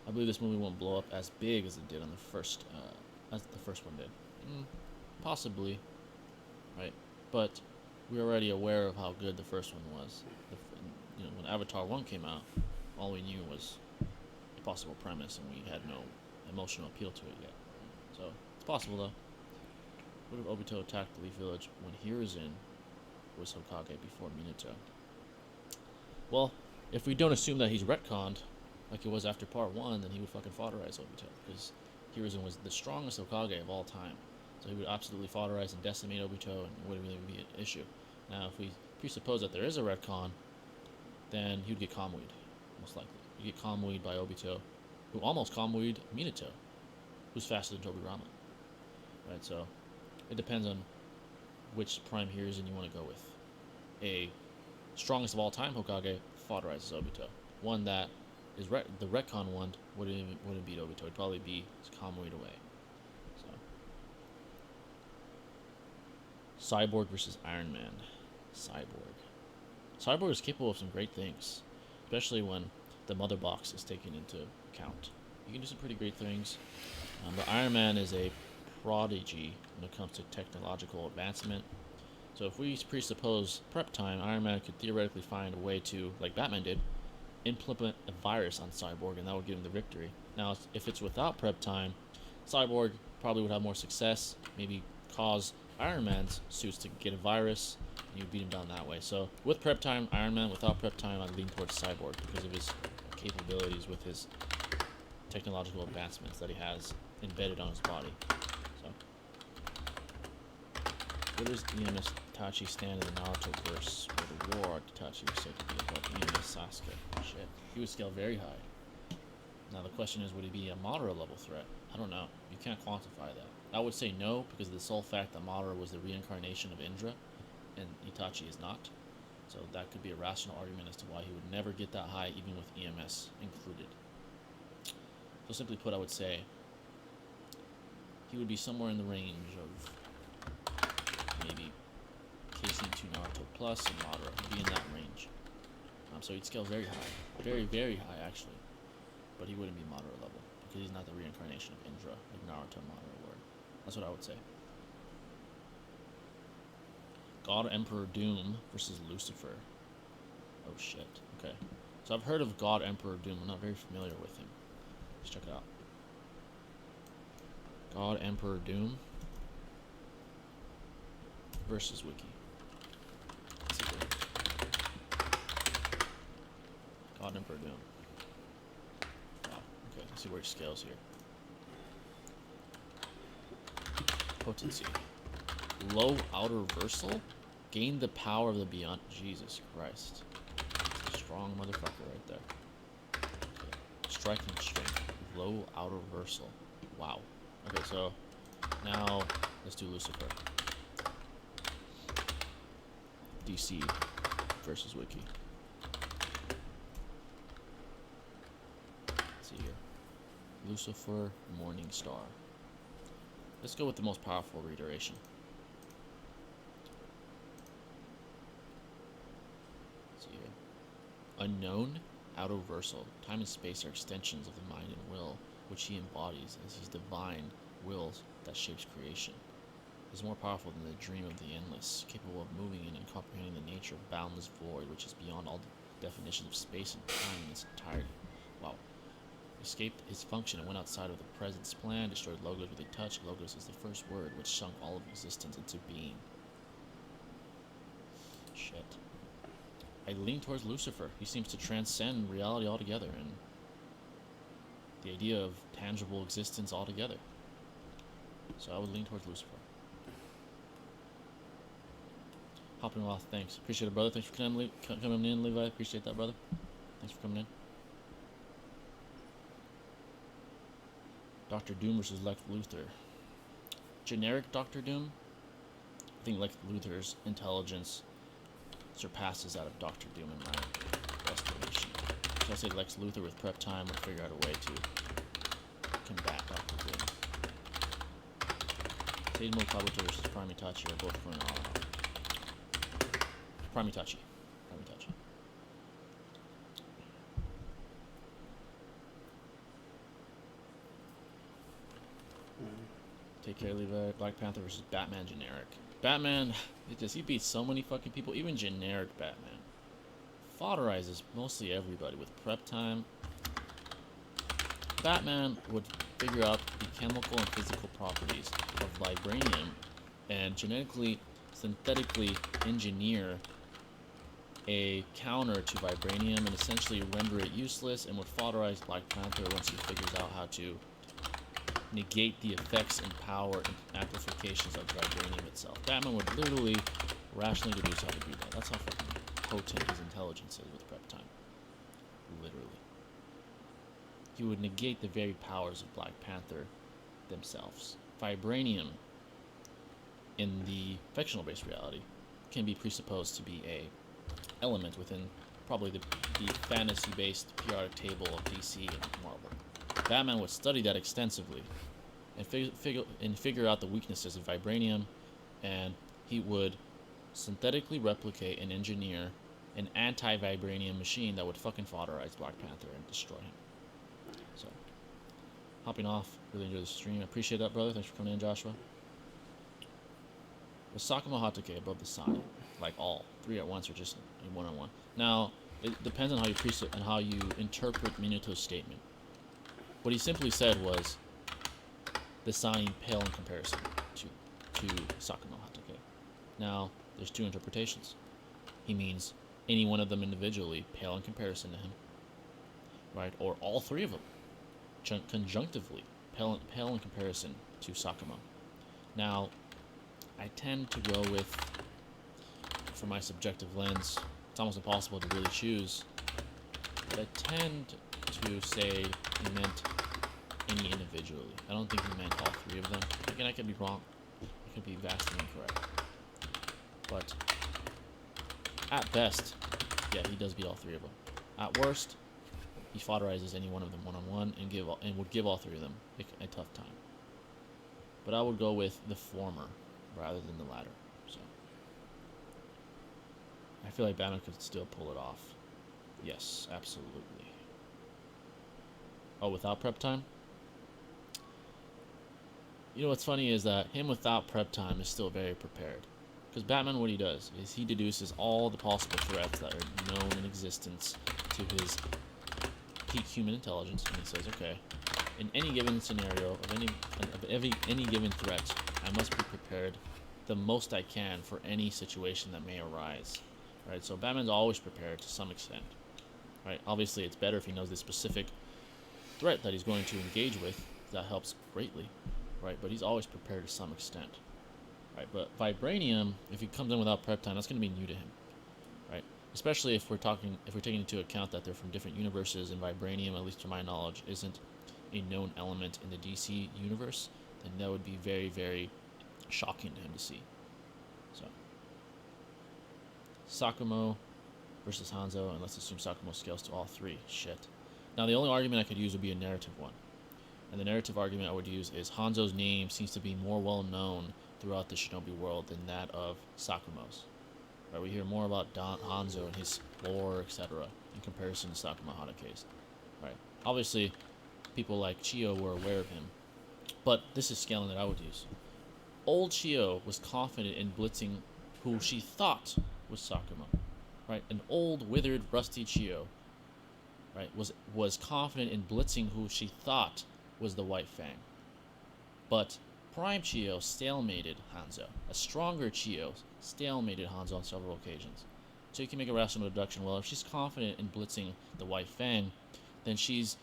I believe this movie won't blow up as big as it did on the first, as the first one did. Possibly, right? But we're already aware of how good the first one was. When Avatar 1 came out, all we knew was a possible premise, and we had no emotional appeal to it yet. So it's possible though. What if Obito attacked the Leaf Village when Hiruzen was Hokage before Minato? Well, if we don't assume that he's retconned, like it was after part 1, then he would fucking foderize Obito, because Hiruzen was the strongest Hokage of all time. So he would absolutely foderize and decimate Obito, and it wouldn't really be an issue. Now, if we presuppose that there is a retcon, then he would get Kamui'd, most likely. He'd get Kamui'd by Obito, who almost Kamui'd Minato, who's faster than Tobirama. Right, so it depends on which Prime Hiruzen you want to go with. A strongest of all time Hokage foderizes Obito. One that is the retcon one wouldn't beat Obito. It'd probably be Kamui'd away. So Cyborg versus Iron Man. Cyborg is capable of some great things, especially when the mother box is taken into account. You can do some pretty great things, but Iron Man is a prodigy when it comes to technological advancement. So if we presuppose prep time, Iron Man could theoretically find a way to, like Batman did, implement a virus on Cyborg, and that would give him the victory. Now, if it's without prep time, Cyborg probably would have more success, maybe cause Iron Man's suits to get a virus, and you beat him down that way. So with prep time, Iron Man. Without prep time, I lean towards Cyborg because of his capabilities with his technological advancements that he has embedded on his body. So, where does EMS Itachi stand in the Naruto verse? Where the war Itachi was said to be about EMS Sasuke? Shit, he would scale very high. Now the question is, would he be a Madara level threat? I don't know. You can't quantify that. I would say no, because of the sole fact that Madara was the reincarnation of Indra, and Itachi is not. So that could be a rational argument as to why he would never get that high, even with EMS included. So simply put, I would say he would be somewhere in the range of maybe KC2 Naruto plus and Madara. He'd be in that range. So he'd scale very high. Very, very high, actually. But he wouldn't be Madara level, because he's not the reincarnation of Indra, like Naruto modern word. That's what I would say. God Emperor Doom versus Lucifer. Oh shit. Okay. So I've heard of God Emperor Doom. I'm not very familiar with him. Let's check it out. God Emperor Doom versus Wiki. Let's see here. God Emperor Doom. Wow. Okay, let's see where he scales here. Potency. Low outer versal? Gain the power of the beyond. Jesus Christ. That's a strong motherfucker right there. Okay. Striking strength. Low outer versal. Wow. Okay, so now let's do Lucifer. DC versus Wiki. Let's see here. Lucifer, Morning Star. Let's go with the most powerful reiteration. Let's see here. Unknown, outer-versal. Time and space are extensions of the mind and will, which he embodies as his divine wills that shapes creation. Is more powerful than the dream of the endless, capable of moving in and comprehending the nature of boundless void, which is beyond all definitions of space and time in its entirety. Wow. Escaped his function and went outside of the presence plan, destroyed Logos with a touch. Logos is the first word which sunk all of existence into being. Shit. I lean towards Lucifer. He seems to transcend reality altogether and the idea of tangible existence altogether. So I would lean towards Lucifer. Hopping off, thanks. Appreciate it, brother. Thanks for coming in, Levi. Appreciate that, brother. Thanks for coming in. Dr. Doom versus Lex Luthor. Generic Dr. Doom? I think Lex Luthor's intelligence surpasses that of Dr. Doom in my estimation. So I say Lex Luthor with prep time would figure out a way to combat Dr. Doom. Seidemo Kabuto versus Primitachi are both going all out. Primitachi. Take care, Levi. Black Panther versus Batman generic. Batman, he beats so many fucking people, even generic Batman. Fodderizes mostly everybody with prep time. Batman would figure out the chemical and physical properties of vibranium and genetically, synthetically engineer a counter to vibranium and essentially render it useless, and would fodderize Black Panther once he figures out how to negate the effects and power and amplifications of vibranium itself. Batman would literally rationally deduce how to do that. That's how fucking potent his intelligence is with prep time. Literally. He would negate the very powers of Black Panther themselves. Vibranium, in the fictional-based reality, can be presupposed to be a element within probably the fantasy-based periodic table of DC and Marvel. Batman would study that extensively and figure out the weaknesses of vibranium, and he would synthetically replicate and engineer an anti-vibranium machine that would fucking fodderize Black Panther and destroy him. So, hopping off, really enjoy the stream. I appreciate that, brother. Thanks for coming in, Joshua. Was Sakuma Hatake above the sign? Like all three at once, or just one-on-one? Now, it depends on how you interpret Minato's statement. What he simply said was the sign pale in comparison to Sakuma Hatake. Now, there's two interpretations. He means any one of them individually pale in comparison to him, right? Or all three of them conjunctively pale in comparison to Sakuma. Now, I tend to go with, from my subjective lens, it's almost impossible to really choose, but I tend to say he meant any individually. I don't think he meant all three of them. Again, I could be wrong. I could be vastly incorrect. But at best, yeah, he does beat all three of them. At worst, he fodderizes any one of them one-on-one and would give all three of them a tough time. But I would go with the former rather than the latter. So I feel like Batman could still pull it off. Yes, absolutely. Oh, without prep time? You know what's funny is that him without prep time is still very prepared. Because Batman, what he does is he deduces all the possible threats that are known in existence to his peak human intelligence, and he says, okay, in any given scenario of any given threat, I must be prepared the most I can for any situation that may arise. Right? So Batman's always prepared to some extent. Right? Obviously, it's better if he knows the specific threat that he's going to engage with. That helps greatly. Right? But he's always prepared to some extent. Right? But Vibranium, if he comes in without prep time, that's going to be new to him. Right? Especially if we're taking into account that they're from different universes, and Vibranium, at least to my knowledge, isn't a known element in the DC universe, then that would be very, very shocking to him to see. So, Sakumo versus Hanzo, and let's assume Sakumo scales to all three. Shit. Now, the only argument I could use would be a narrative one. And the narrative argument I would use is Hanzo's name seems to be more well known throughout the Shinobi world than that of Sakumo's. Right, we hear more about Hanzo and his lore, etc., in comparison to Sakumo Hanake's. Right. Obviously, people like Chiyo were aware of him, but this is scaling that I would use. Old Chiyo was confident in blitzing who she thought was Sakumo. Right, an old, withered, rusty Chiyo, right, was confident in blitzing who she thought was the White Fang. But Prime Chiyo stalemated Hanzo. A stronger Chiyo stalemated Hanzo on several occasions. So you can make a rational deduction. Well, if she's confident in blitzing the White Fang, then she's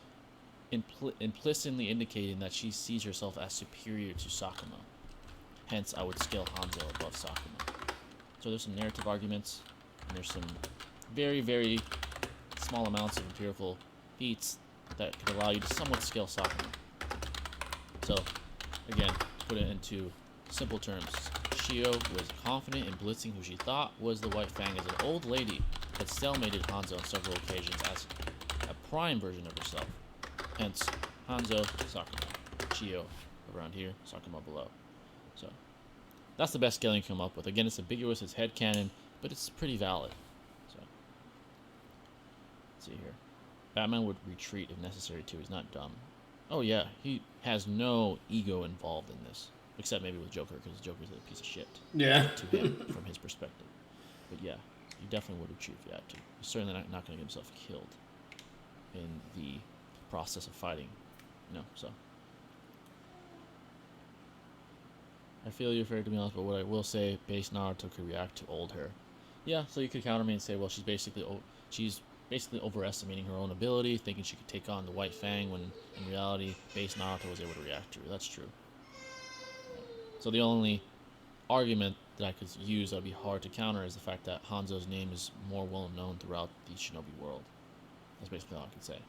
implicitly indicating that she sees herself as superior to Sakumo. Hence, I would scale Hanzo above Sakumo. So there's some narrative arguments, and there's some very, very small amounts of empirical feats that could allow you to somewhat scale Sakumo. So, again, put it into simple terms. Chiyo was confident in blitzing who she thought was the White Fang as an old lady, but stalemated Hanzo on several occasions as a prime version of herself. Hence, Hanzo, Sakumo. Chiyo around here, Sakumo below. So, that's the best scaling you can come up with. Again, it's ambiguous, it's headcanon, but it's pretty valid. So, let's see here. Batman would retreat if necessary too. He's not dumb. Oh yeah, he has no ego involved in this, except maybe with Joker, because Joker's a piece of shit. Yeah. To him, from his perspective. But yeah, you definitely would retreat if you had to. He's certainly not going to get himself killed in the process of fighting. So. I feel you're fair, to be honest, but what I will say, base Naruto could react to old her. Yeah, so you could counter me and say, well, she's basically overestimating her own ability, thinking she could take on the White Fang, when in reality, base Naruto was able to react to her. That's true. So the only argument that I could use that would be hard to counter is the fact that Hanzo's name is more well known throughout the Shinobi world. That's basically all I could say.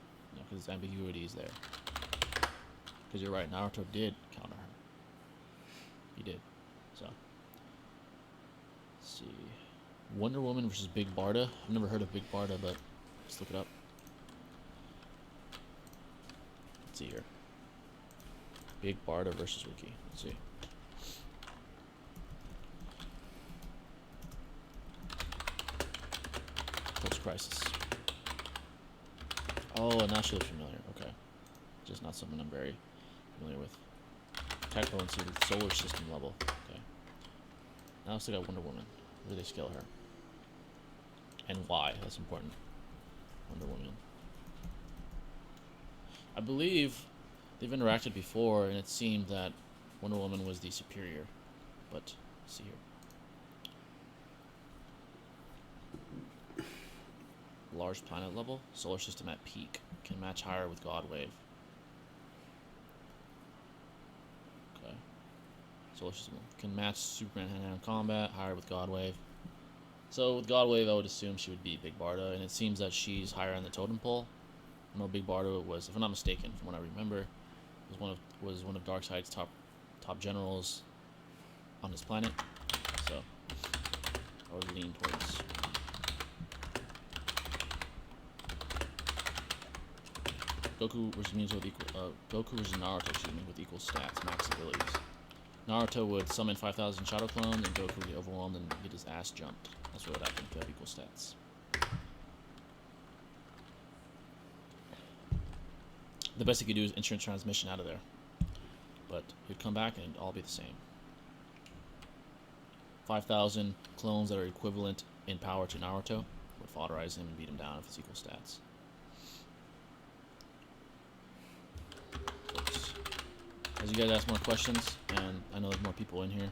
Because ambiguity is there. Because you're right, Naruto did counter her. He did. So, let's see. Wonder Woman versus Big Barda. I've never heard of Big Barda, but let's look it up. Let's see here. Big Barda versus Wiki. Let's see. Post-Crisis. Oh, now she looks familiar. Okay. Just not something I'm very familiar with. Technical and solar system level. Okay. Now let's look at Wonder Woman. Where do they scale her? And why? That's important. Wonder Woman. I believe they've interacted before, and it seemed that Wonder Woman was the superior. But, let's see here. Large planet level. Solar system at peak. Can match higher with God Wave. Okay. Solar system can match Superman hand-to-hand combat. Higher with God Wave. So with God Wave, I would assume she would be Big Barda, and it seems that she's higher on the totem pole. I know Big Barda was, if I'm not mistaken, from what I remember, was one of Darkseid's top generals on his planet. So I would lean towards. Goku versus Naruto, with equal stats, max abilities. Naruto would summon 5,000 Shadow Clones, and Goku would get overwhelmed and get his ass jumped. That's what would happen if you have equal stats. The best you could do is instant transmission out of there. but he'd come back and it'd all be the same. 5,000 clones that are equivalent in power to Naruto would foderize him and beat him down with his equal stats. Oops. As you guys ask more questions, and I know there's more people in here,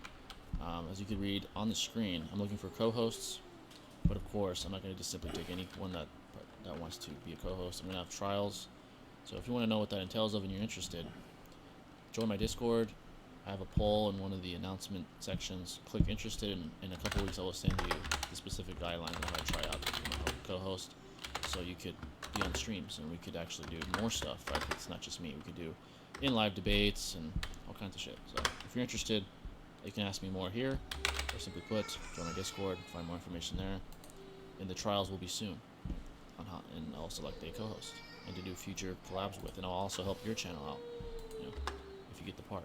as you can read on the screen, I'm looking for co-hosts, but of course I'm not going to just simply take anyone that wants to be a co-host. I'm going to have trials, so if you want to know what that entails of and you're interested, join my Discord. I have a poll in one of the announcement sections. Click interested, and in a couple weeks I will send you the specific guidelines on how to try out to become a co-host, so you could be on streams and we could actually do more stuff, right? It's not just me. We could do in-live debates and all kinds of shit. So if you're interested, you can ask me more here, or simply put, join my Discord, find more information there. And the trials will be soon, and I'll select a co-host and to do future collabs with, and I'll also help your channel out, you know, if you get the part.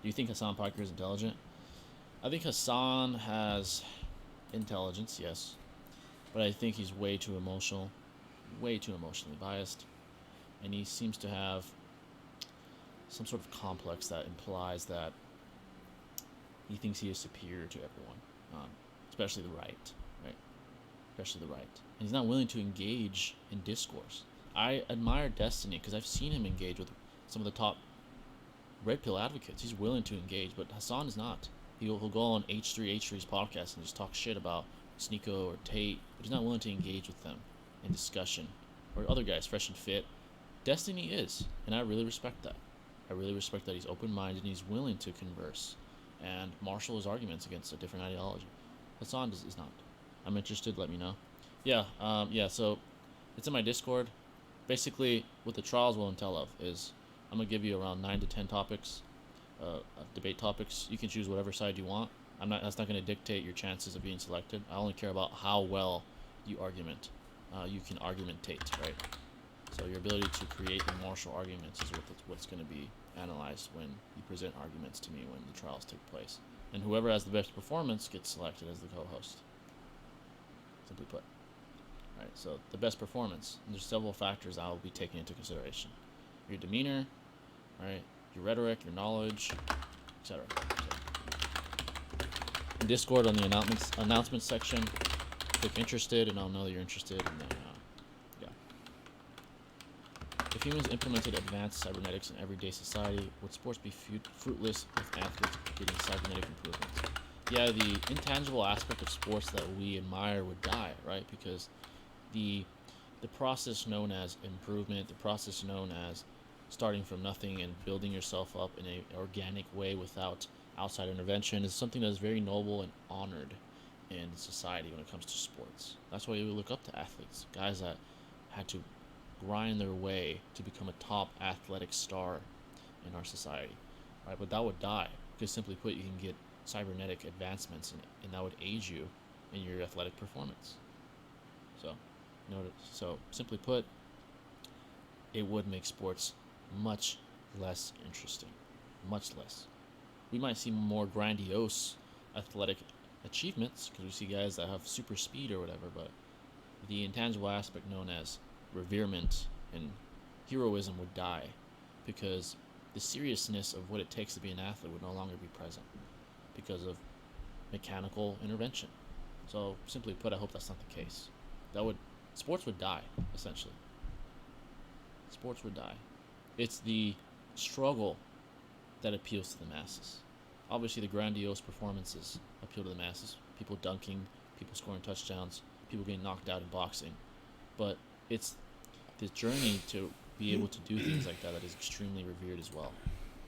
Do you think Hassan Piker is intelligent? I think Hassan has intelligence, yes, but I think he's way too emotional, way too emotionally biased, and he seems to have some sort of complex that implies that he thinks he is superior to everyone, especially the right, especially the right. And he's not willing to engage in discourse. I admire Destiny because I've seen him engage with some of the top red pill advocates. He's willing to engage, but Hassan is not. He'll go on H3's podcast and just talk shit about Sneeko or Tate, but he's not willing to engage with them in discussion. Or other guys, Fresh and Fit. Destiny is, and I really respect that. I really respect that he's open-minded and he's willing to converse and marshal his arguments against a different ideology. Hassan is not. I'm interested, let me know. Yeah, so it's in my Discord. Basically, what the trials will entail of is I'm going to give you around 9 to 10 topics, debate topics. You can choose whatever side you want. That's not going to dictate your chances of being selected. I only care about how well you argument. You can argumentate, right? So your ability to create and marshal arguments is what's going to be analyzed when you present arguments to me when the trials take place. And whoever has the best performance gets selected as the co-host. Simply put. Right, so the best performance. And there's several factors I will be taking into consideration. Your demeanor, right? Your rhetoric, your knowledge, etc. In Discord on the announcements section, click interested, and I'll know that you're interested. And then, yeah. If humans implemented advanced cybernetics in everyday society, would sports be fruitless with athletes getting cybernetic improvements? Yeah, the intangible aspect of sports that we admire would die, right? Because the process known as improvement, the process known as starting from nothing and building yourself up in an organic way without outside intervention is something that is very noble and honored in society when it comes to sports. That's why we look up to athletes, guys that had to grind their way to become a top athletic star in our society, right? But that would die because, simply put, you can get cybernetic advancements and that would aid you in your athletic performance. So simply put, it would make sports much less interesting, much less. We might see more grandiose athletic achievements because we see guys that have super speed or whatever, but the intangible aspect known as reverement and heroism would die because the seriousness of what it takes to be an athlete would no longer be present because of mechanical intervention. So simply put, I hope that's not the case. Sports would die, essentially. Sports would die. It's the struggle that appeals to the masses. Obviously, the grandiose performances appeal to the masses. People dunking, people scoring touchdowns, people getting knocked out in boxing. But it's the journey to be able to do things like that is extremely revered as well.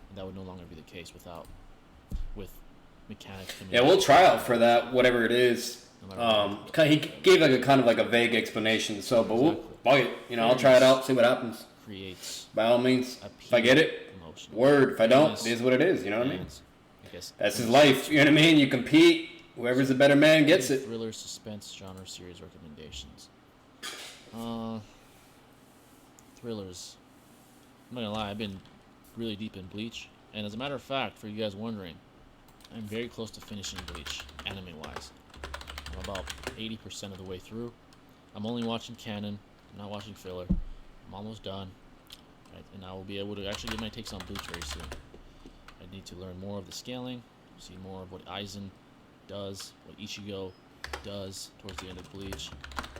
And that would no longer be the case with mechanics. Yeah, we'll try out for that, whatever it is. He gave like a kind of like a vague explanation, so but we'll bug it. I'll try it out, see what happens. Creates by all means. If I get it, word. If I don't, it is what it is. You know what I mean? That's his life. You know what I mean? You compete. Whoever's the better man gets it. Thriller, suspense, genre series recommendations. Thrillers. I'm not gonna lie, I've been really deep in Bleach, and as a matter of fact, for you guys wondering, I'm very close to finishing Bleach, anime-wise. I'm about 80% of the way through. I'm only watching canon. I'm not watching filler. I'm almost done. Right, and I will be able to actually get my takes on Bleach very soon. I need to learn more of the scaling, see more of what Aizen does, what Ichigo does towards the end of Bleach,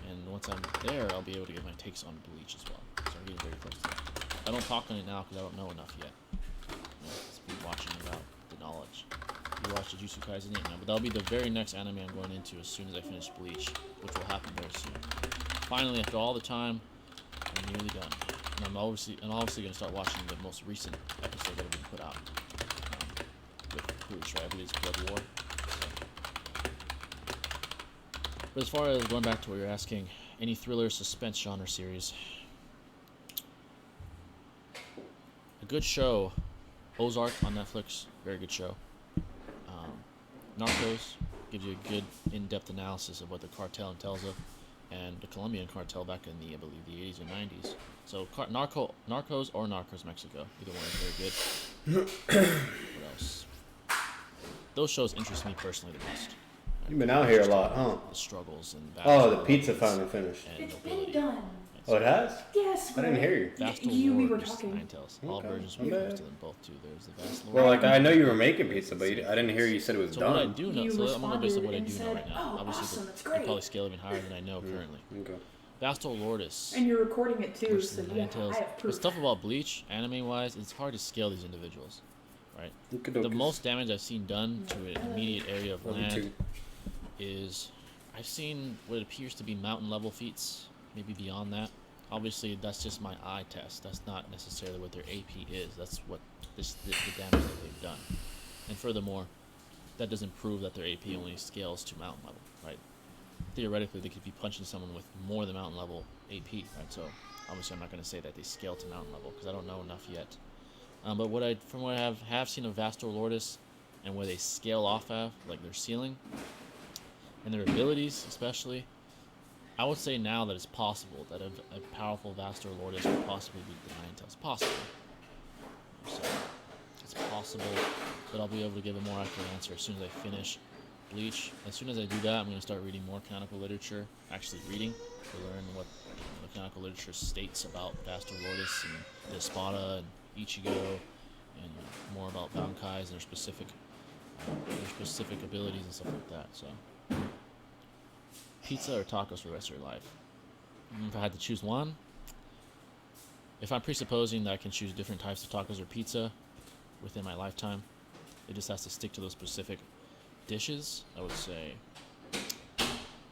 and once I'm there, I'll be able to get my takes on Bleach as well. So I'm getting very close to that. I don't talk on it now because I don't know enough yet. It's been watching about the knowledge. You watched Jujutsu Kaisen yet? No, but that'll be the very next anime I'm going into as soon as I finish Bleach, which will happen very soon. Finally, after all the time, I'm nearly done. And I'm obviously going to start watching the most recent episode that have been put out. With Bruce, right? I believe it's Blood War. But as far as going back to what you're asking, any thriller suspense genre series. A good show, Ozark on Netflix, very good show. Narcos gives you a good in-depth analysis of what the cartel entails of, and the Colombian cartel back in the, I believe, the 80s or 90s. So Narcos or Narcos Mexico, either one is very good. What else? Those shows interest me personally the most. You've been out here a lot, huh? The struggles and oh, the pizza finally finished. It's been done. Oh, it has? Yes. I didn't hear you. We were talking. All versions were used to them both too. There's the vast well, like I know you were making pizza, but I didn't hear you said it was so done. What I do know, you so I'm gonna base on what I do said, know right now. oh, Obviously, awesome, that's you great. probably scale even higher than I know currently. Okay. Vasto Lourdes. And you're recording it too, versus so the yeah, Ninetales. I have The proof. stuff about Bleach, anime-wise, it's hard to scale these individuals, right? Okey-dokey. The most damage I've seen done to an immediate area of Love you land too. is I've seen what appears to be mountain level feats, maybe beyond that. Obviously, that's just my eye test. That's not necessarily what their AP is. That's what the damage that they've done. And furthermore, that doesn't prove that their AP only scales to mountain level, right? Theoretically, they could be punching someone with more than mountain level AP, right? So obviously, I'm not going to say that they scale to mountain level because I don't know enough yet. But from what I have seen of Vasto Lourdes and where they scale off of, like their ceiling and their abilities, especially. I would say now that it's possible that a powerful Vasto Lourdes would possibly beat the Ninetales. Possible. So, it's possible, but I'll be able to give a more accurate answer as soon as I finish Bleach. As soon as I do that, I'm going to start reading more canonical literature, actually reading, to learn what the canonical literature states about Vasto Lourdes and the Espada and Ichigo, and more about Bankais and their specific abilities and stuff like that. So. Pizza or tacos for the rest of your life? If I had to choose one, if I'm presupposing that I can choose different types of tacos or pizza within my lifetime, it just has to stick to those specific dishes, I would say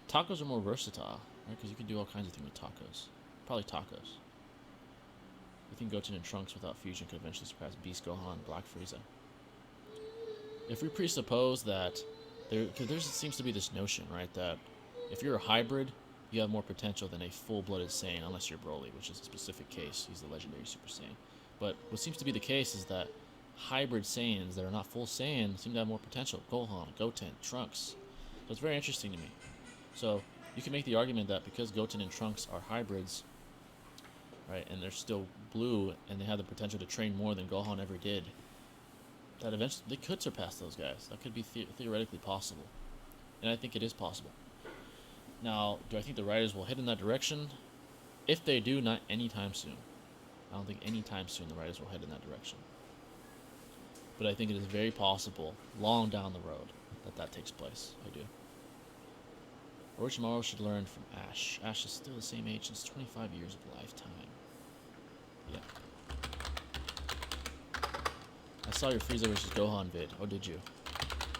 tacos are more versatile, right? Because you can do all kinds of things with tacos. Probably tacos. I think Goten and Trunks without fusion could eventually surpass Beast Gohan and Black Frieza. If we presuppose that because there seems to be this notion, right, that if you're a hybrid, you have more potential than a full-blooded Saiyan, unless you're Broly, which is a specific case. He's the legendary Super Saiyan. But what seems to be the case is that hybrid Saiyans that are not full Saiyan seem to have more potential. Gohan, Goten, Trunks. So it's very interesting to me. So you can make the argument that because Goten and Trunks are hybrids, right, and they're still blue, and they have the potential to train more than Gohan ever did, that eventually they could surpass those guys. That could be theoretically possible. And I think it is possible. Now, do I think the writers will head in that direction? If they do, not anytime soon. I don't think anytime soon the writers will head in that direction. But I think it is very possible, long down the road, that takes place. I do. Orochimaru should learn from Ash. Ash is still the same age as 25 years of lifetime. Yeah. I saw your Frieza versus Gohan vid. Oh, did you?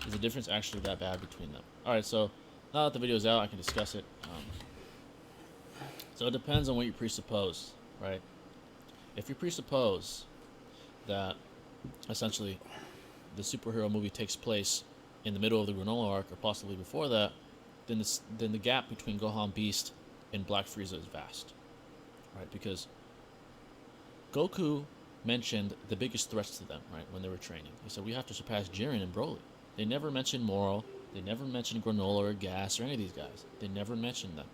Is the difference actually that bad between them? Alright, so now that the video's out, I can discuss it. So it depends on what you presuppose, right? If you presuppose that essentially the superhero movie takes place in the middle of the Granola arc, or possibly before that, then the gap between Gohan Beast and Black Frieza is vast, right? Because Goku mentioned the biggest threats to them, right, when they were training. He said, we have to surpass Jiren and Broly. They never mentioned Moro. They never mentioned Granola or Gas or any of these guys. They never mentioned them.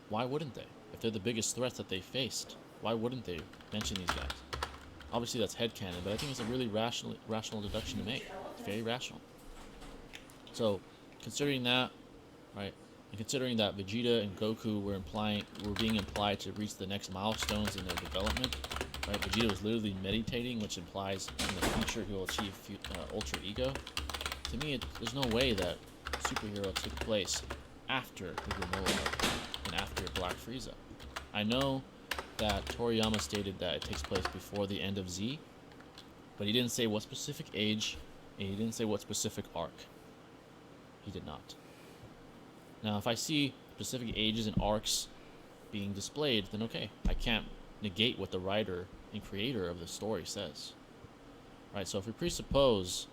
Why wouldn't they? If they're the biggest threats that they faced, why wouldn't they mention these guys? Obviously, that's headcanon, but I think it's a really rational deduction to make. It's very rational. So, considering that, right, and considering that Vegeta and Goku were being implied to reach the next milestones in their development, Right? Vegeta was literally meditating, which implies in the future he will achieve Ultra Ego. To me, there's no way that Superhero took place after the Granola arc and after Black Frieza. I know that Toriyama stated that it takes place before the end of Z, but he didn't say what specific age, and he didn't say what specific arc. He did not. Now, if I see specific ages and arcs being displayed, then okay, I can't negate what the writer and creator of the story says. Right, so if we presuppose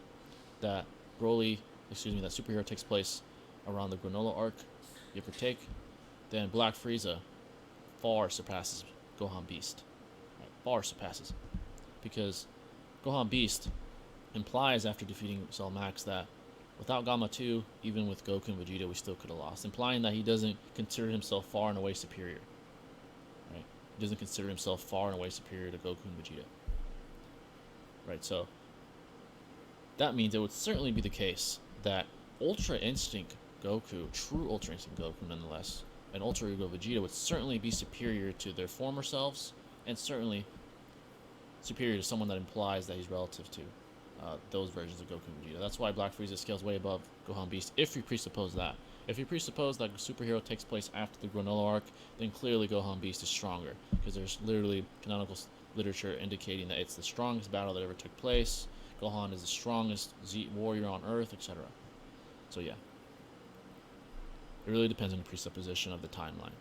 that that Superhero takes place around the Granola arc, give or take, then Black Frieza far surpasses Gohan Beast. Right, far surpasses. Because Gohan Beast implies after defeating Cell Max that without Gamma 2, even with Goku and Vegeta, we still could have lost, implying that he doesn't consider himself far and away superior. Right? He doesn't consider himself far and away superior to Goku and Vegeta. Right, so that means it would certainly be the case that Ultra Instinct Goku, true Ultra Instinct Goku nonetheless, and Ultra Ego Vegeta would certainly be superior to their former selves, and certainly superior to someone that implies that he's relative to those versions of Goku and Vegeta. That's why Black Frieza scales way above Gohan Beast, if you presuppose that. If you presuppose that Superhero takes place after the Granola arc, then clearly Gohan Beast is stronger, because there's literally canonical literature indicating that it's the strongest battle that ever took place. Gohan is the strongest Z warrior on Earth, etc. So yeah. It really depends on the presupposition of the timeline.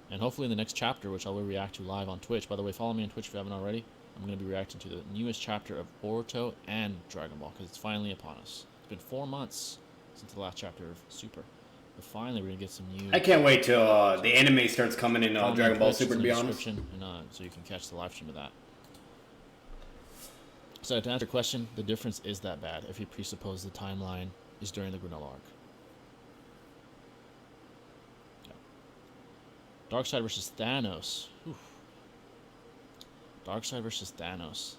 And hopefully in the next chapter, which I will react to live on Twitch. By the way, follow me on Twitch if you haven't already. I'm going to be reacting to the newest chapter of Boruto and Dragon Ball, because it's finally upon us. It's been 4 months since the last chapter of Super. But finally, we're going to get some new... I can't wait till the anime starts coming in Dragon Ball Super, to be honest. And, so you can catch the live stream of that. So to answer your question, the difference is that bad if you presuppose the timeline is during the Granola arc. Yeah. Darkseid versus Thanos. Whew. Darkseid versus Thanos.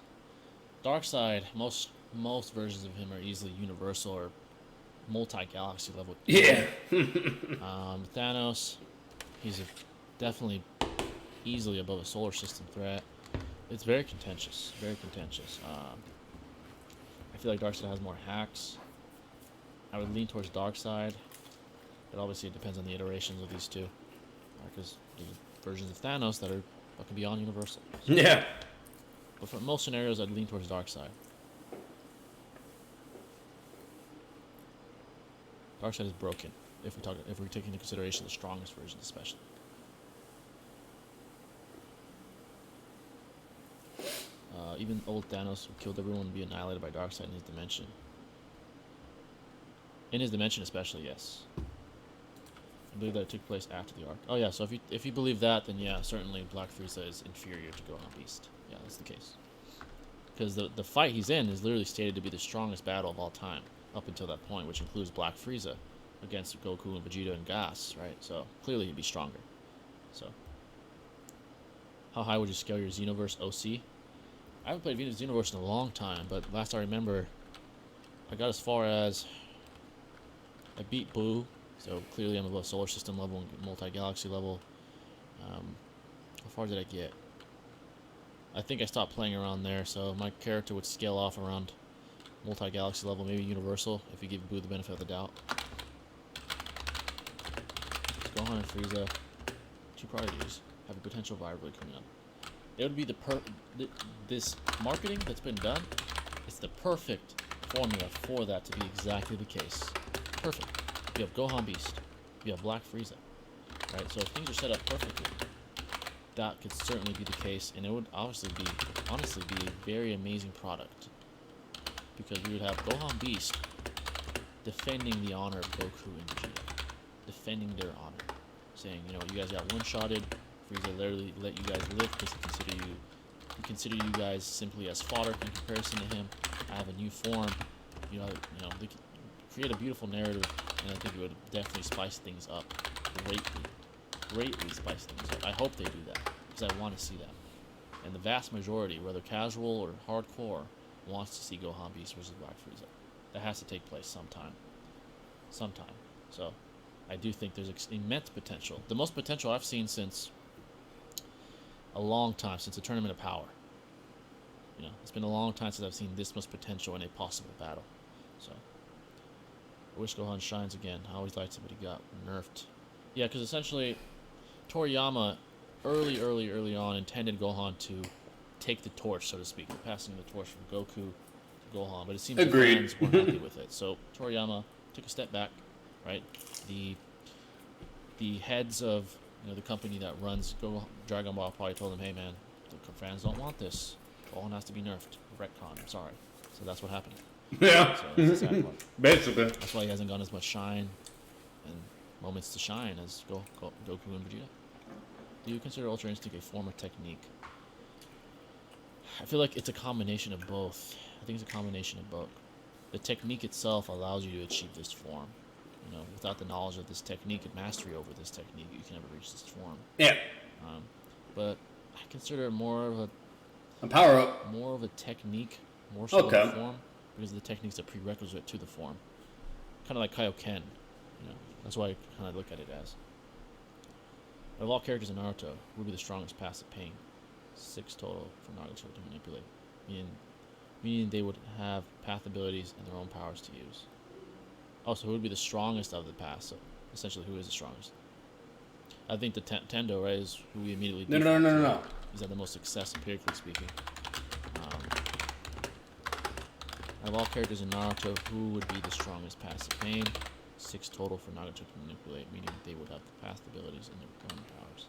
Darkseid, most versions of him are easily universal or multi-galaxy level. Yeah. Thanos, he's definitely easily above a solar system threat. It's very contentious. Very contentious. I feel like Darkseid has more hacks. I would lean towards Darkseid, but obviously it depends on the iterations of these two, because there's versions of Thanos that can be on universal. So. Yeah. But for most scenarios, I'd lean towards Darkseid. Darkseid is broken if we take into consideration the strongest version, especially. Even old Thanos, who killed everyone, would be annihilated by Darkseid in his dimension. In his dimension, especially, yes. I believe that it took place after the arc. Oh yeah, so if you believe that, then yeah, certainly Black Frieza is inferior to Gohan Beast. Yeah, that's the case. Because the fight he's in is literally stated to be the strongest battle of all time up until that point, which includes Black Frieza against Goku and Vegeta and Gas, right? So clearly he'd be stronger. So how high would you scale your Xenoverse OC? I haven't played Xenoverse in a long time, but last I remember, I got as far as I beat Boo, so clearly I'm above solar system level and multi-galaxy level. How far did I get? I think I stopped playing around there, so my character would scale off around multi-galaxy level, maybe universal, if you give Boo the benefit of the doubt. Gohan and Frieza, two prodigies, have a potential rivalry coming up. It would be this marketing that's been done, it's the perfect formula for that to be exactly the case. Perfect. You have Gohan Beast, you have Black Frieza, right? So if things are set up perfectly, that could certainly be the case, and it would honestly be a very amazing product, because we would have Gohan Beast defending the honor of Goku and Vegeta, defending their honor, saying, you guys got one-shotted. Frieza literally let you guys live because he consider you guys simply as fodder in comparison to him. I have a new form. They could create a beautiful narrative, and I think it would definitely spice things up greatly spice things up. I hope they do that, because I want to see that. And the vast majority, whether casual or hardcore, wants to see Gohan Beast versus Black Frieza. That has to take place sometime. So I do think there's immense potential. The most potential I've seen since a long time since the Tournament of Power. You know, it's been a long time since I've seen this much potential in a possible battle. So, I wish Gohan shines again. I always liked what he got nerfed. Yeah, because essentially, Toriyama early on intended Gohan to take the torch, so to speak, passing the torch from Goku to Gohan, but it seems the fans weren't happy with it. So Toriyama took a step back, right? The heads of the company that runs Dragon Ball probably told him, hey man, the fans don't want this. Gohan has to be nerfed. Retcon, I'm sorry. So that's what happened. Yeah. So that's the sad part. Basically. That's why he hasn't gotten as much shine and moments to shine as Goku and Vegeta. Do you consider Ultra Instinct a form of technique? I feel like it's a combination of both. I think it's a combination of both. The technique itself allows you to achieve this form. You know, without the knowledge of this technique and mastery over this technique, you can never reach this form. Yeah. But I consider it more of A power up. more of a technique, more so than Okay. a form, because the technique's a prerequisite to the form. Kind of like Kaioken. You know, that's why I kind of look at it as. Of all characters in Naruto, who would be the strongest passive pain? 6 total for Naruto to manipulate, meaning they would have path abilities and their own powers to use. Also, who would be the strongest of the paths? So, essentially, who is the strongest? I think the Tendo, right, is who we immediately. No. He's had the most success empirically speaking. Out of all characters in Naruto, who would be the strongest passive pain? 6 total for Naruto to manipulate, meaning they would have the path abilities and their own powers.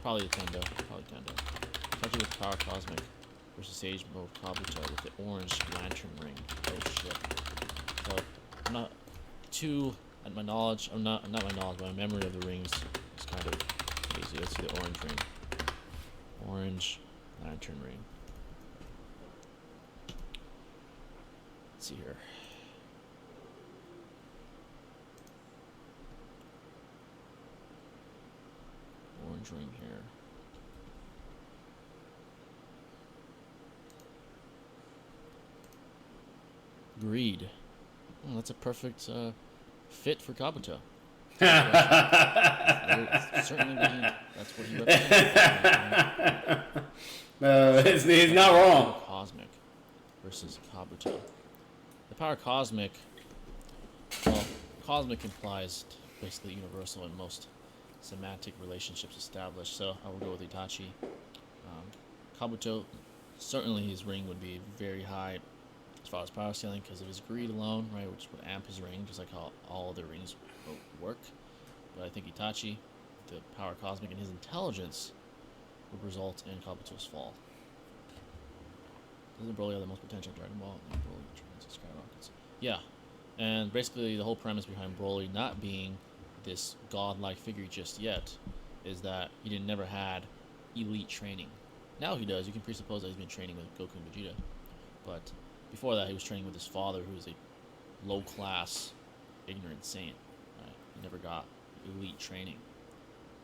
Probably Tendo. Especially with Power Cosmic versus Sage Mode Kabuto with the orange lantern ring. Oh shit. So, I'm not too, at my knowledge, not my knowledge, but my memory of the rings is kind of hazy. Let's see the orange ring. Orange lantern ring. Let's see here. Orange ring here. Greed. Oh, that's a perfect fit for Kabuto. Certainly, that's what he represents. He's not wrong. Cosmic versus Kabuto. The power Cosmic. Well, Cosmic implies basically universal in most semantic relationships established. So I will go with Itachi. Kabuto, certainly his ring would be very high as far as power scaling because of his greed alone, right, which would amp his ring, just like how all other rings work. But I think Itachi, the power Cosmic, and his intelligence would result in Kabuto's fall. Doesn't Broly have the most potential in Dragon Ball? And Broly turns to skyrockets. Yeah, and basically the whole premise behind Broly not being this godlike figure just yet is that he never had elite training. Now he does. You can presuppose that he's been training with Goku and Vegeta, but before that he was training with his father, who was a low-class, ignorant Saiyan. Right? He never got elite training.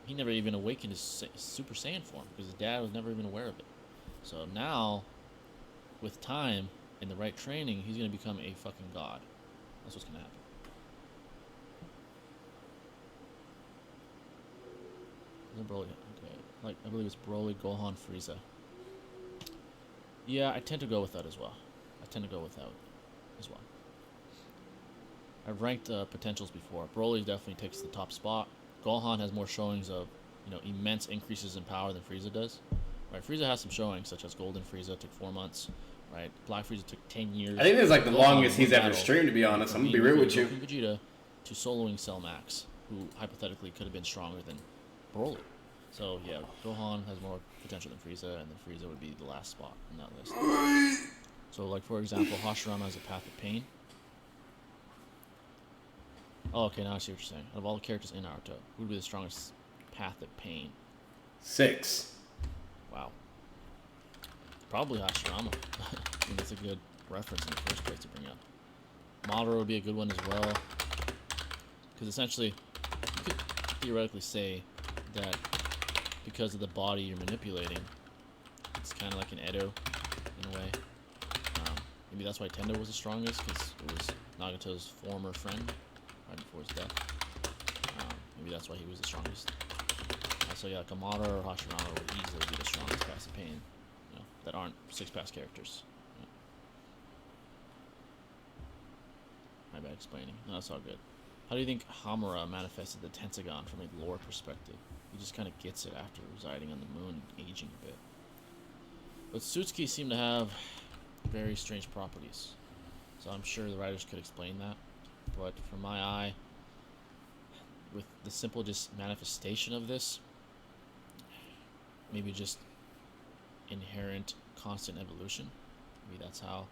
He never even awakened his Super Saiyan form because his dad was never even aware of it. So now, with time and the right training, he's going to become a fucking god. That's what's going to happen. Broly, okay. Like, I believe it's Broly, Gohan, Frieza. Yeah, I tend to go with that as well. I've ranked potentials before. Broly definitely takes the top spot. Gohan has more showings of, immense increases in power than Frieza does. Right, Frieza has some showings, such as Golden Frieza took 4 months. Right, Black Frieza took 10 years. I think this is like the Gohan longest he's ever battle streamed, to be honest. I'm gonna be being real with you. Goku and Vegeta to soloing Cell Max, who hypothetically could have been stronger than Broly. So yeah, Gohan has more potential than Frieza, and then Frieza would be the last spot in that list. So like for example, Hashirama has a path of pain. Oh, okay, now I see what you're saying. Out of all the characters in Naruto, who would be the strongest path of pain? 6. Wow. Probably Hashirama. I think that's a good reference in the first place to bring up. Madara would be a good one as well. Because essentially, you could theoretically say that because of the body you're manipulating, it's kind of like an Edo in a way. Maybe that's why Tendo was the strongest, because it was Nagato's former friend right before his death. Maybe that's why he was the strongest. So yeah, like Amara or Hashirama would easily be the strongest passive pain, you know, that aren't 6-pass characters. Yeah. My bad explaining. No, that's all good. How do you think Hamura manifested the Tentagon from a lore perspective? He just kind of gets it after residing on the moon and aging a bit. But Sutsuki seem to have very strange properties. So I'm sure the writers could explain that. But from my eye, with the simple just manifestation of this, maybe just inherent constant evolution. Maybe that's how.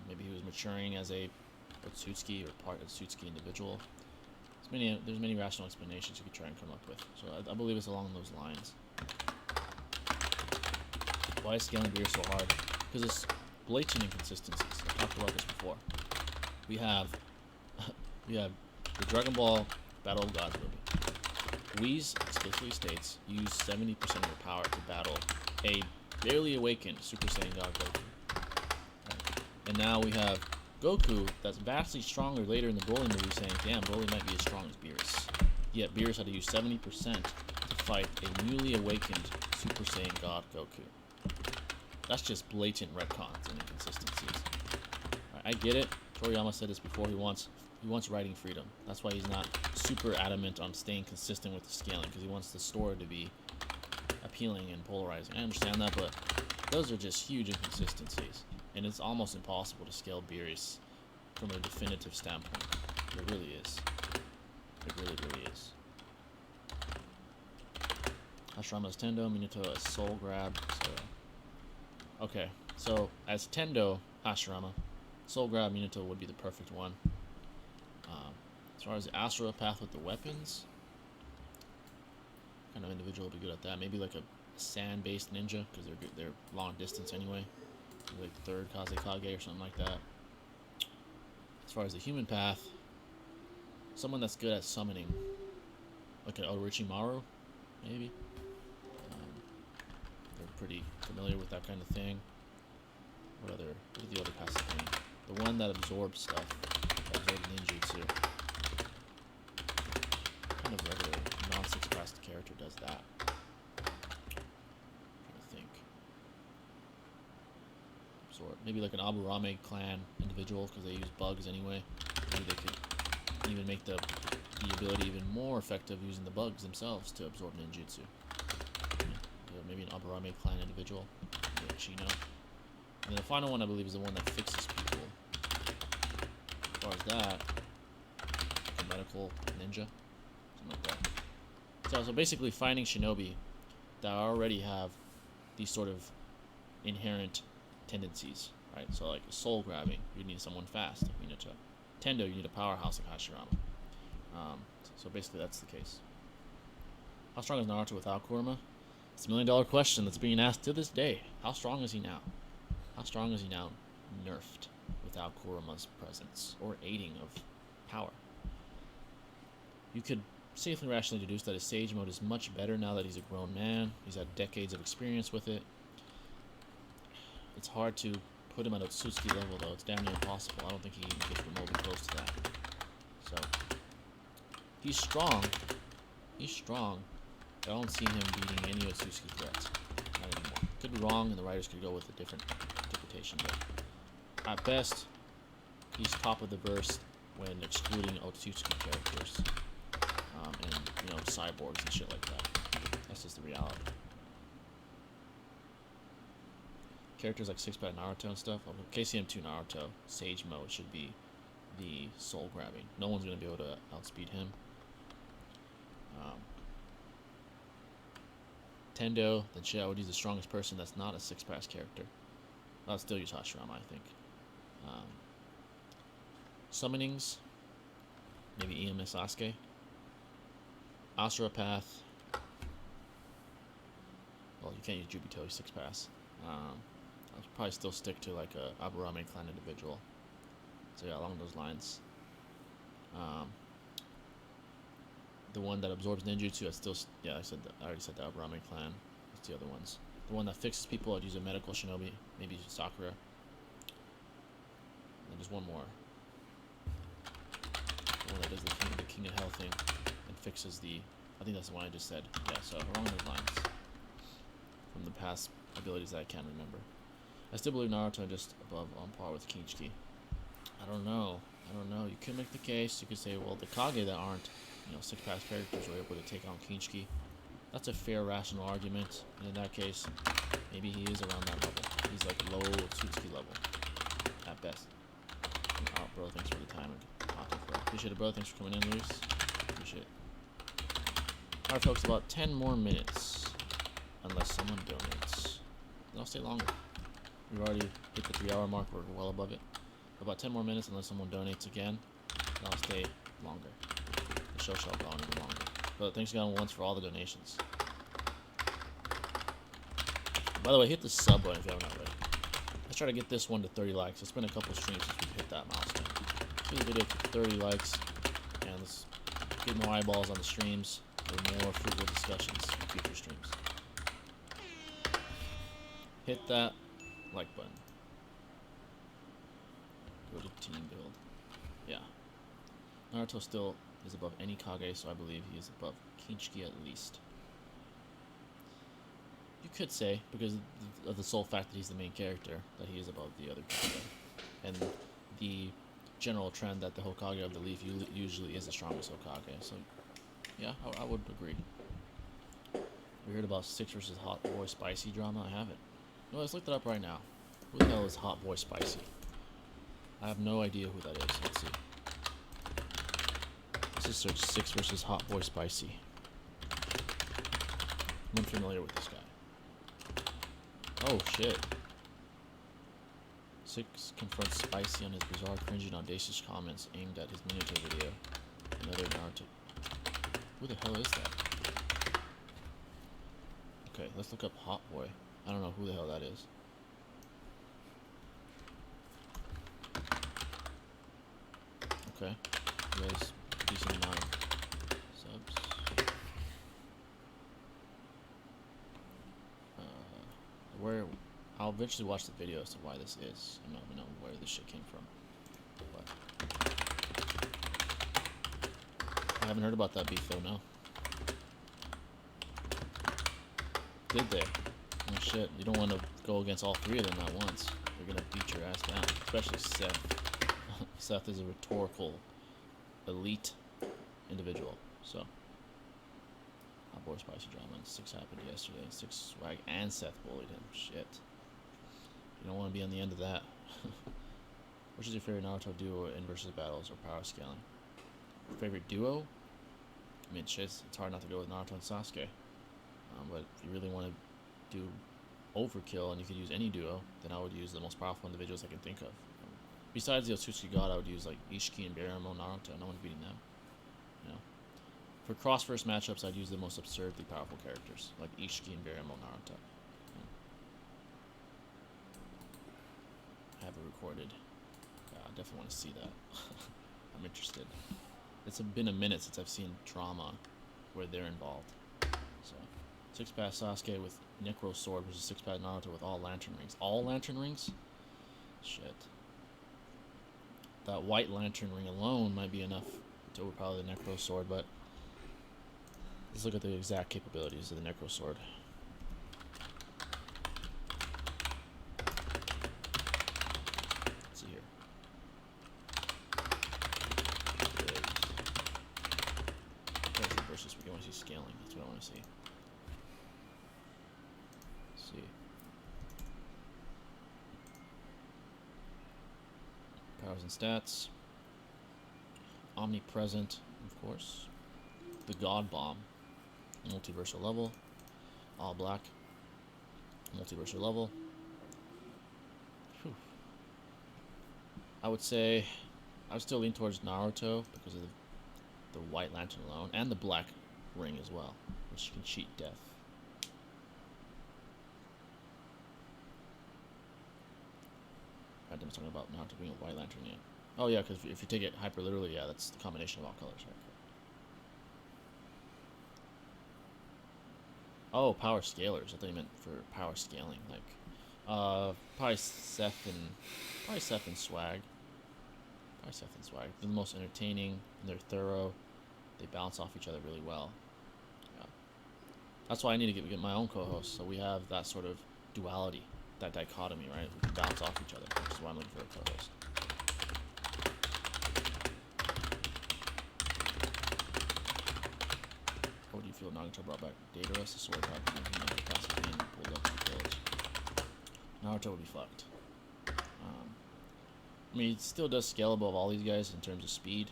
Maybe he was maturing as a Otsutsuki or part of Otsutsuki individual. There's many rational explanations you could try and come up with. So I believe it's along those lines. Why is scaling beer so hard? Because it's blatant inconsistencies. I've talked about this before. We have the Dragon Ball Battle of Gods movie. Whis explicitly states use 70% of your power to battle a barely awakened Super Saiyan God Goku. Right. And now we have Goku that's vastly stronger later in the Broly movie saying, damn, Broly might be as strong as Beerus. Yet Beerus had to use 70% to fight a newly awakened Super Saiyan God Goku. That's just blatant retcons and inconsistencies. Right, I get it. Toriyama said this before. He wants writing freedom. That's why he's not super adamant on staying consistent with the scaling, because he wants the story to be appealing and polarizing. I understand that, but those are just huge inconsistencies. And it's almost impossible to scale Beerus from a definitive standpoint. It really is. It really, really is. Hashirama's Tendo, Minato as Soul Grab. So, okay, so as Tendo Hashirama, Soul Grab Minato would be the perfect one. As far as the Astral Path with the weapons, kind of individual would be good at that. Maybe like a sand-based ninja, because they're long distance anyway. Like third Kazekage or something like that. As far as the human path, someone that's good at summoning, like an Orochimaru, maybe. They're pretty familiar with that kind of thing. What are the other passive thing? The one that absorbs stuff, that absorbs ninjutsu. Kind of regular non-6-pass character does that. Maybe like an Aburame clan individual, because they use bugs anyway. Maybe they could even make the ability even more effective using the bugs themselves to absorb ninjutsu. Maybe an Aburame clan individual, like Chino. And then the final one I believe is the one that fixes people. As far as that, like a medical ninja, something like that. So basically finding shinobi that already have these sort of inherent tendencies, right? So like soul grabbing, you need someone fast like Minato. Tendo, you need a powerhouse like Hashirama. So basically that's the case. How strong is Naruto without Kurama? It's $1 million question that's being asked to this day. How strong is he now? How strong is he now nerfed without Kurama's presence or aiding of power? You could safely rationally deduce that his Sage mode is much better now that he's a grown man. He's had decades of experience with it. It's hard to put him at a Otsutsuki level, though. It's damn near impossible. I don't think he even gets remotely close to that. So, he's strong. He's strong. I don't see him beating any Otsutsuki threats. Not anymore. Could be wrong, and the writers could go with a different interpretation. But at best, he's top of the verse when excluding Otsutsuki characters. And, cyborgs and shit like that. That's just the reality. Characters like 6-pack Naruto and stuff. KCM2 Naruto, Sage mode should be the soul grabbing. No one's going to be able to outspeed him. Tendo, then shit, I would use the strongest person that's not a 6-pass character. I'll still use Hashirama, I think. Summonings, maybe EMS Sasuke. Asura Path. Well, you can't use Jubito, he's 6-pass. I'll probably still stick to like a Aburame clan individual. So yeah, along those lines. The one that absorbs ninjutsu, I already said the Aburame clan. That's the other ones. The one that fixes people, I'd use a medical shinobi, maybe Sakura. And there's one more. The one that does the king of hell thing and fixes the I think that's the one I just said. Yeah, so along those lines. From the past abilities that I can remember. I still believe Naruto just above on par with Kinchiki. I don't know. You could make the case. You could say, well, the Kage that aren't, 6-pass characters were able to take on Kinchiki. That's a fair, rational argument. And in that case, maybe he is around that level. He's like low Tsutsuki level, at best. Oh, bro, thanks for the time. Appreciate it, bro. Thanks for coming in, Luis. Appreciate it. Alright, folks, about 10 more minutes. Unless someone donates. Then I'll stay longer. We've already hit the 3-hour mark. We're well above it. About 10 more minutes unless someone donates again. And I'll stay longer. The show shall go on even longer. But thanks again once for all the donations. By the way, hit the sub button if you haven't already. Let's try to get this one to 30 likes. It's been a couple streams since we've hit that milestone. Do the video to 30 likes. And let's get more eyeballs on the streams for more fruitful discussions in future streams. Hit that like button. Go to team build. Yeah. Naruto still is above any Kage, so I believe he is above Kinchiki at least. You could say, because of the sole fact that he's the main character, that he is above the other Kage. And the general trend that the Hokage of the Leaf usually is the strongest Hokage. So, yeah, I would agree. We heard about 6 versus Hot Boy Spicy drama? I haven't. No, let's look that up right now. Who the hell is Hot Boy Spicy? I have no idea who that is. Let's see. Let's just search 6 versus Hot Boy Spicy. I'm unfamiliar with this guy. Oh, shit. 6 confronts Spicy on his bizarre, cringy, and audacious comments aimed at his Naruto video. Another Naruto. Who the hell is that? Okay, let's look up Hot Boy. I don't know who the hell that is. Okay. He has a decent amount of subs. Where I'll eventually watch the video as to why this is. I don't even know where this shit came from. But I haven't heard about that beef though, no. Did they? Oh shit, you don't want to go against all 3 of them at once. They're gonna beat your ass down. Especially Seth. Seth is a rhetorical, elite individual. So, Hot Boy Spicy drama and 6 happened yesterday. 6 swag and Seth bullied him. Shit. You don't want to be on the end of that. Which is your favorite Naruto duo in versus battles or power scaling? Favorite duo? I mean, shit, it's hard not to go with Naruto and Sasuke. But if you really want to do overkill and you could use any duo, then I would use the most powerful individuals I can think of. Besides the Otsutsuki God, I would use like Ishiki and Baramo Naruto. No one's beating them. You know. For cross-verse matchups, I'd use the most absurdly powerful characters, like Ishiki and Baramo Naruto. I have it recorded. I definitely want to see that. I'm interested. It's been a minute since I've seen drama where they're involved. So, 6-pass Sasuke with Necro Sword versus 6-pass Naruto with all lantern rings. All lantern rings? Shit. That white lantern ring alone might be enough to overpower the Necro Sword, but let's look at the exact capabilities of the Necro Sword. Let's see here. Versus, we want to see scaling. That's what I want to see. Let's see. Powers and stats. Omnipresent, of course. The God Bomb. Multiversal level. All black. Multiversal level. Whew. I would say I would still lean towards Naruto because of the white lantern alone, and the black ring as well, which can cheat death. I'm talking about Naruto being a white lantern, yeah. Oh yeah, because if you take it hyper literally, yeah, that's the combination of all colors, right? Oh, power scalers. I thought you meant for power scaling, like probably Seth and Swag. Probably Seth and Swag. They're the most entertaining, and they're thorough. They bounce off each other really well. That's why I need to get my own co-host, so we have that sort of duality, that dichotomy, right? We can bounce off each other. That's why I'm looking for a co-host. How do you feel Naruto brought back Data Rest, the sword type, and the passive game pulled up the village? Naruto would be fucked. I mean, it still does scale above all these guys in terms of speed,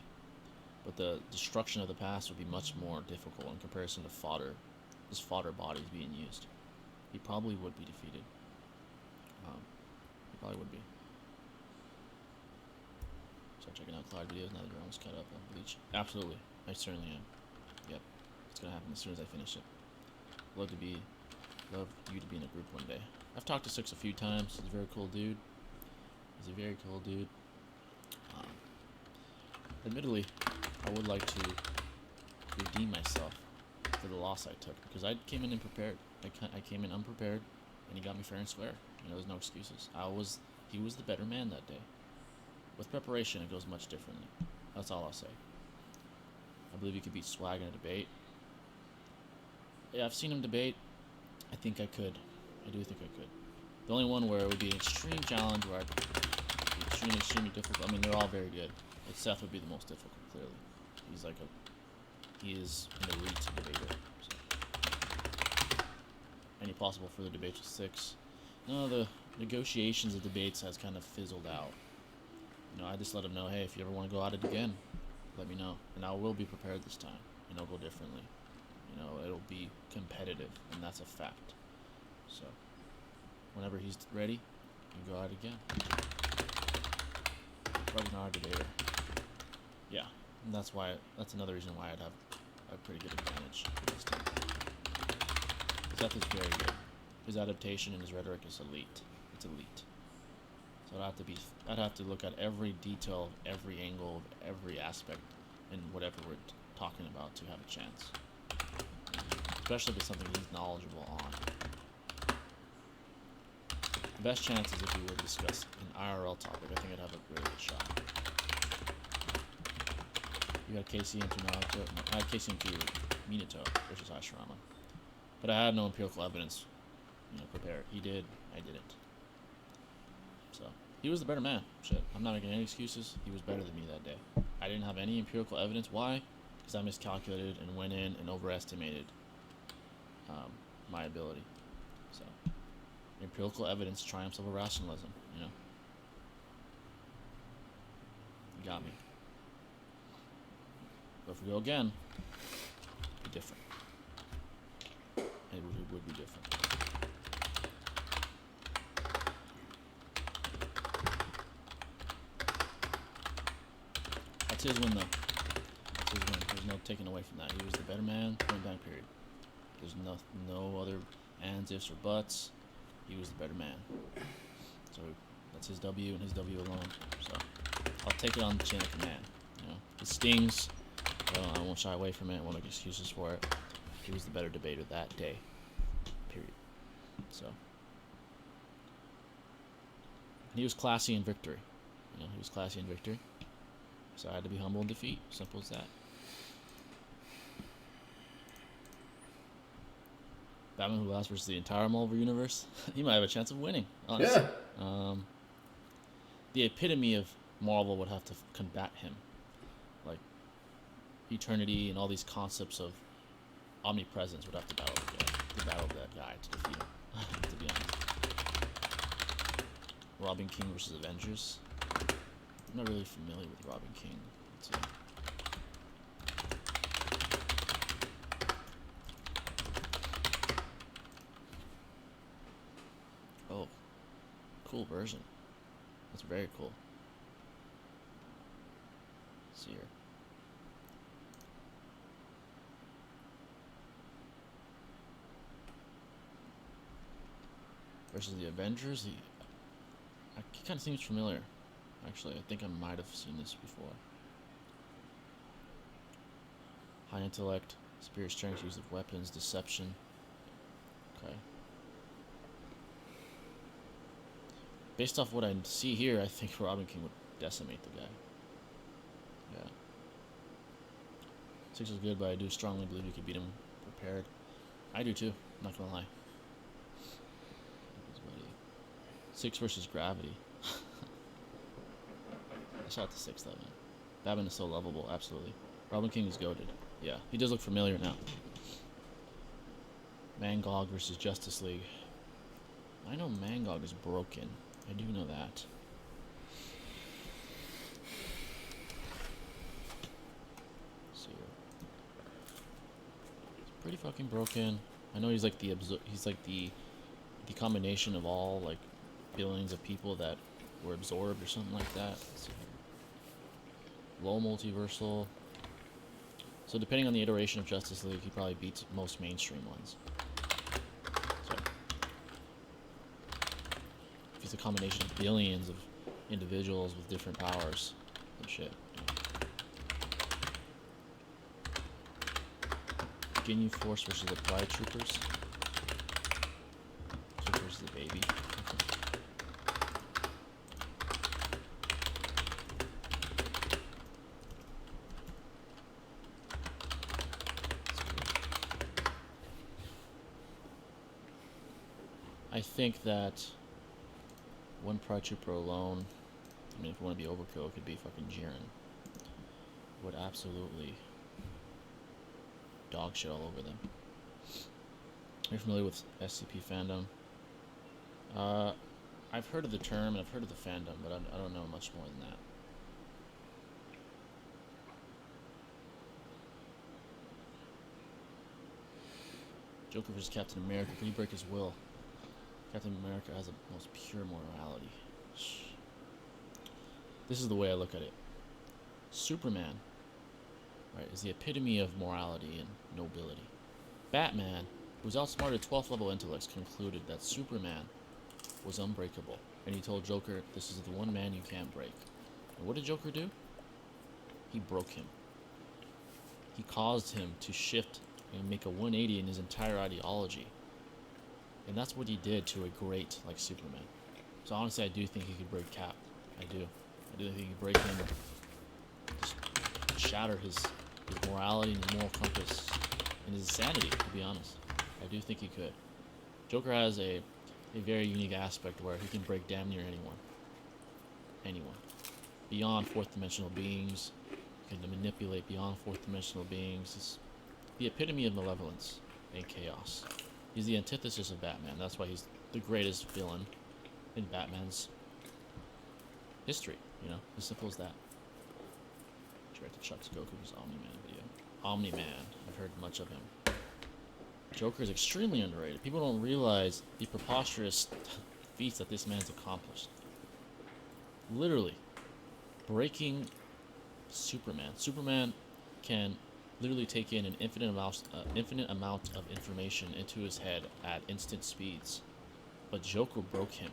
but the destruction of the past would be much more difficult in comparison to fodder. This fodder bodies being used. He probably would be defeated. He probably would be. Start checking out Cloud videos now that you're almost caught up on Bleach. Absolutely. I certainly am. Yep. It's gonna happen as soon as I finish it. Love you to be in a group one day. I've talked to Six a few times. He's a very cool dude. Admittedly, I would like to redeem myself for the loss I took, because I came in unprepared. I came in unprepared, and he got me fair and square. You know, there's no excuses. He was the better man that day. With preparation, it goes much differently. That's all I'll say. I believe he could beat Swag in a debate. Yeah, I've seen him debate. I think I could. I do think I could. The only one where it would be an extreme challenge, where I'd be extremely difficult. I mean, they're all very good. But Seth would be the most difficult, clearly. He is an elite debater. So. Any possible further debates with Six? No, the negotiations of debates has kind of fizzled out. You know, I just let him know, hey, if you ever want to go at it again, let me know. And I will be prepared this time, and it'll go differently. You know, it'll be competitive, and that's a fact. So, whenever he's ready, you can go at it again. Probably not a debater. Yeah, and that's another reason why I'd have a pretty good advantage this time. Seth is very good. His adaptation and his rhetoric is elite. It's elite. So I'd have to look at every detail, every angle, every aspect in whatever we're talking about to have a chance. Especially if it's something he's knowledgeable on. The best chance is if we were to discuss an IRL topic. I think I'd have a really good shot. You got KC into Naruto. I had KC into Minato versus Hashirama. But I had no empirical evidence, prepared. He did, I didn't. So, he was the better man. Shit, I'm not making any excuses. He was better than me that day. I didn't have any empirical evidence. Why? Because I miscalculated and went in and overestimated my ability. So, empirical evidence triumphs over rationalism, You got me. But if we go again, it'd be different. It would be different. That's his win, though. That's his win. There's no taking away from that. He was the better man, point blank period. There's no other ands, ifs, or buts. He was the better man. So that's his W and his W alone. So I'll take it on the chain of command. It stings. I won't shy away from it. I won't make excuses for it. He was the better debater that day. Period. So. And he was classy in victory. He was classy in victory. So I had to be humble in defeat. Simple as that. Batman Who Laughs versus the entire Marvel Universe. He might have a chance of winning, honestly. Yeah. The epitome of Marvel would have to combat him. Like, eternity and all these concepts of omnipresence would have to battle that guy to defeat him, to be honest. Robin King versus Avengers. I'm not really familiar with Robin King. Let's see. Oh, cool version. That's very cool. Let's see here. Versus the Avengers. He kind of seems familiar. Actually, I think I might have seen this before. High intellect, superior strength, use of weapons, deception. Okay. Based off what I see here, I think Robin King would decimate the guy. Yeah. 6 is good, but I do strongly believe you could beat him prepared. I do too. I'm not gonna lie. 6 versus Gravity. I shot the 6 though, man. Batman is so lovable, absolutely. Robin King is goated. Yeah, he does look familiar now. Mangog versus Justice League. I know Mangog is broken. I do know that. Let's see here. He's pretty fucking broken. I know he's like the combination of all like billions of people that were absorbed or something like that. Let's see here. Low multiversal. So depending on the iteration of Justice League, he probably beats most mainstream ones. So if he's a combination of billions of individuals with different powers and shit. Ginyu Force versus the Pride Troopers. Versus the baby. I think that one Pride Trooper alone, I mean, if you want to be overkill, it could be fucking Jiren. Would absolutely dog shit all over them. Are you familiar with SCP fandom? I've heard of the term and I've heard of the fandom, but I don't know much more than that. Joker vs. Captain America. Can he break his will? Captain America has the most pure morality. This is the way I look at it. Superman, right, is the epitome of morality and nobility. Batman, who's outsmarted 12th level intellects, concluded that Superman was unbreakable. And he told Joker, this is the one man you can't break. And what did Joker do? He broke him. He caused him to shift and make a 180 in his entire ideology. And that's what he did to a great like Superman. So honestly, I do think he could break Cap. I do. I do think he could break him, just shatter his morality and his moral compass and his sanity, to be honest. I do think he could. Joker has a very unique aspect where he can break damn near anyone. Anyone. Beyond fourth dimensional beings. He can manipulate beyond fourth dimensional beings. It's the epitome of malevolence and chaos. He's the antithesis of Batman. That's why he's the greatest villain in Batman's history. You know, as simple as that. Directed Chuck's Goku's Omni-Man video. Omni-Man. I've heard much of him. Joker is extremely underrated. People don't realize the preposterous feats that this man's accomplished. Literally, breaking Superman. Superman can literally take in an infinite amount of information into his head at instant speeds. But Joker broke him.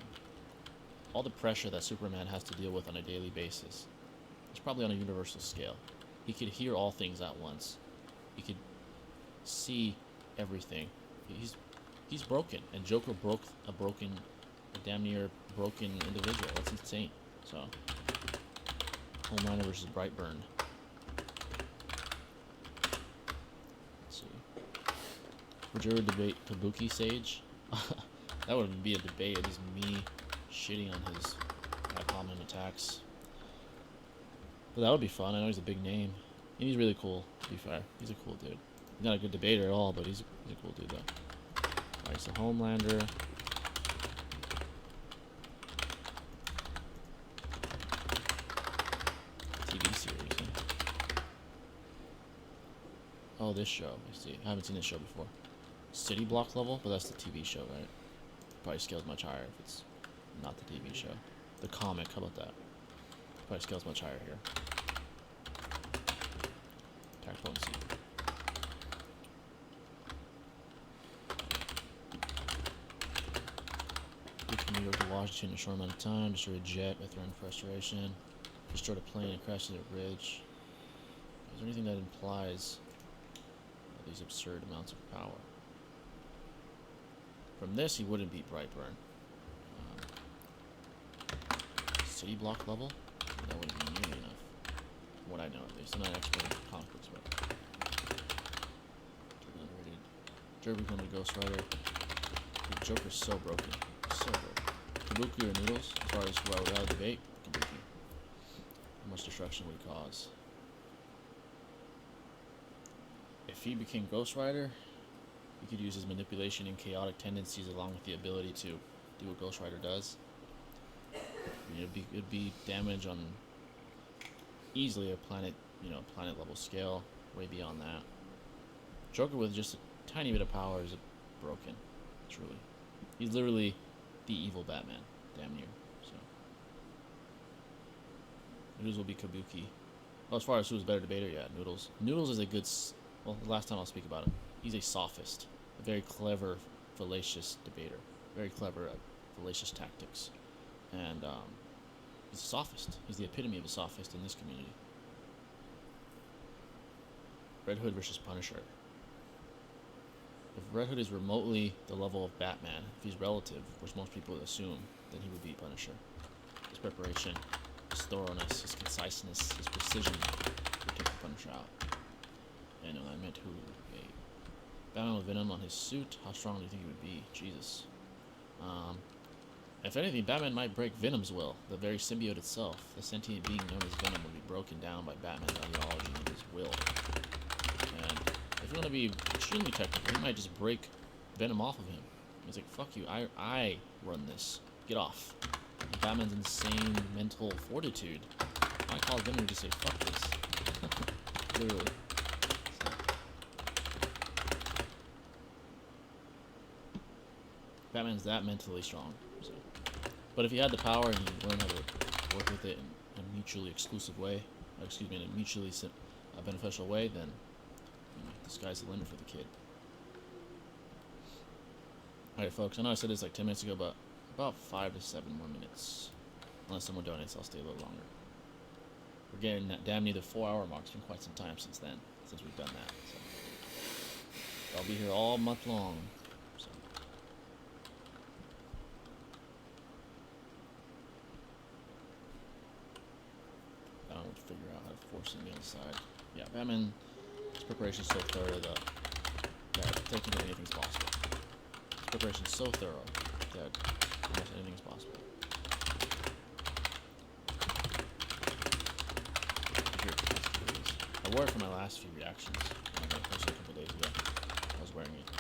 All the pressure that Superman has to deal with on a daily basis is probably on a universal scale. He could hear all things at once. He could see everything. He's broken, and Joker broke a damn near broken individual. That's insane. So, Homelander versus Brightburn. Let's see. Would you ever debate Kabuki Sage? That wouldn't be a debate. It is me shitting on his common attacks. But that would be fun. I know he's a big name. And he's really cool, to be fair. He's a cool dude. He's not a good debater at all, but he's a cool dude, though. Alright, so Homelander. TV series. Huh? Oh, this show. I see. I haven't seen this show before. City Block level? But that's the TV show, right? Probably scales much higher if it's not the TV show. The comic, how about that? Probably scales much higher here. Attack potency. Get from New York to Washington in a short amount of time. Destroy a jet by throwing frustration. Destroyed a plane and crashed into a bridge. Is there anything that implies these absurd amounts of power? From this, he wouldn't beat Brightburn. City Block level? That wouldn't be nearly enough. From what I know, at least. I'm not an expert in comic books, but underrated Joker becoming a Ghost Rider. The Joker's so broken. So broken. Kabuki or Noodles, as far as who I would rather debate, Kabuki. How much destruction would he cause? If he became Ghost Rider, he could use his manipulation and chaotic tendencies along with the ability to do what Ghost Rider does. I mean, it'd be damage on easily a planet, planet level scale, way beyond that. Joker with just a tiny bit of power is broken, truly. He's literally the evil Batman, damn near. So Noodles will be Kabuki. Well, as far as who's a better debater, yeah, Noodles. Noodles is a good. Well, the last time I'll speak about him, he's a sophist, a very clever, fallacious debater, very clever at fallacious tactics, and he's a sophist. He's the epitome of a sophist in this community. Red Hood versus Punisher. If Red Hood is remotely the level of Batman, if he's relative, which most people assume, then he would be Punisher. His preparation, his thoroughness, his conciseness, his precision would take the Punisher out. And I meant who would be. Batman with Venom on his suit, how strong do you think he would be? Jesus. If anything, Batman might break Venom's will, the very symbiote itself. The sentient being known as Venom would be broken down by Batman's ideology and his will. And if you want to be extremely technical, he might just break Venom off of him. He's like, fuck you, I run this. Get off. And Batman's insane mental fortitude might cause Venom to just say, fuck this. Literally. So. Batman's that mentally strong. So. But if he had the power and he learned how to work with it in a mutually exclusive way, in a mutually beneficial way, then the sky's the limit for the kid. Alright, folks, I know I said this like 10 minutes ago, but about 5 to 7 more minutes. Unless someone donates, I'll stay a little longer. We're getting that damn near the 4-hour mark. It's been quite some time since we've done that. So I'll be here all month long. So. I don't know to figure out how to force him to the other side. Yeah, Batman. His preparation's so thorough that technically anything's possible. His preparation's so thorough that almost anything's possible. I wore it for my last few reactions. I posted a couple days ago. I was wearing it.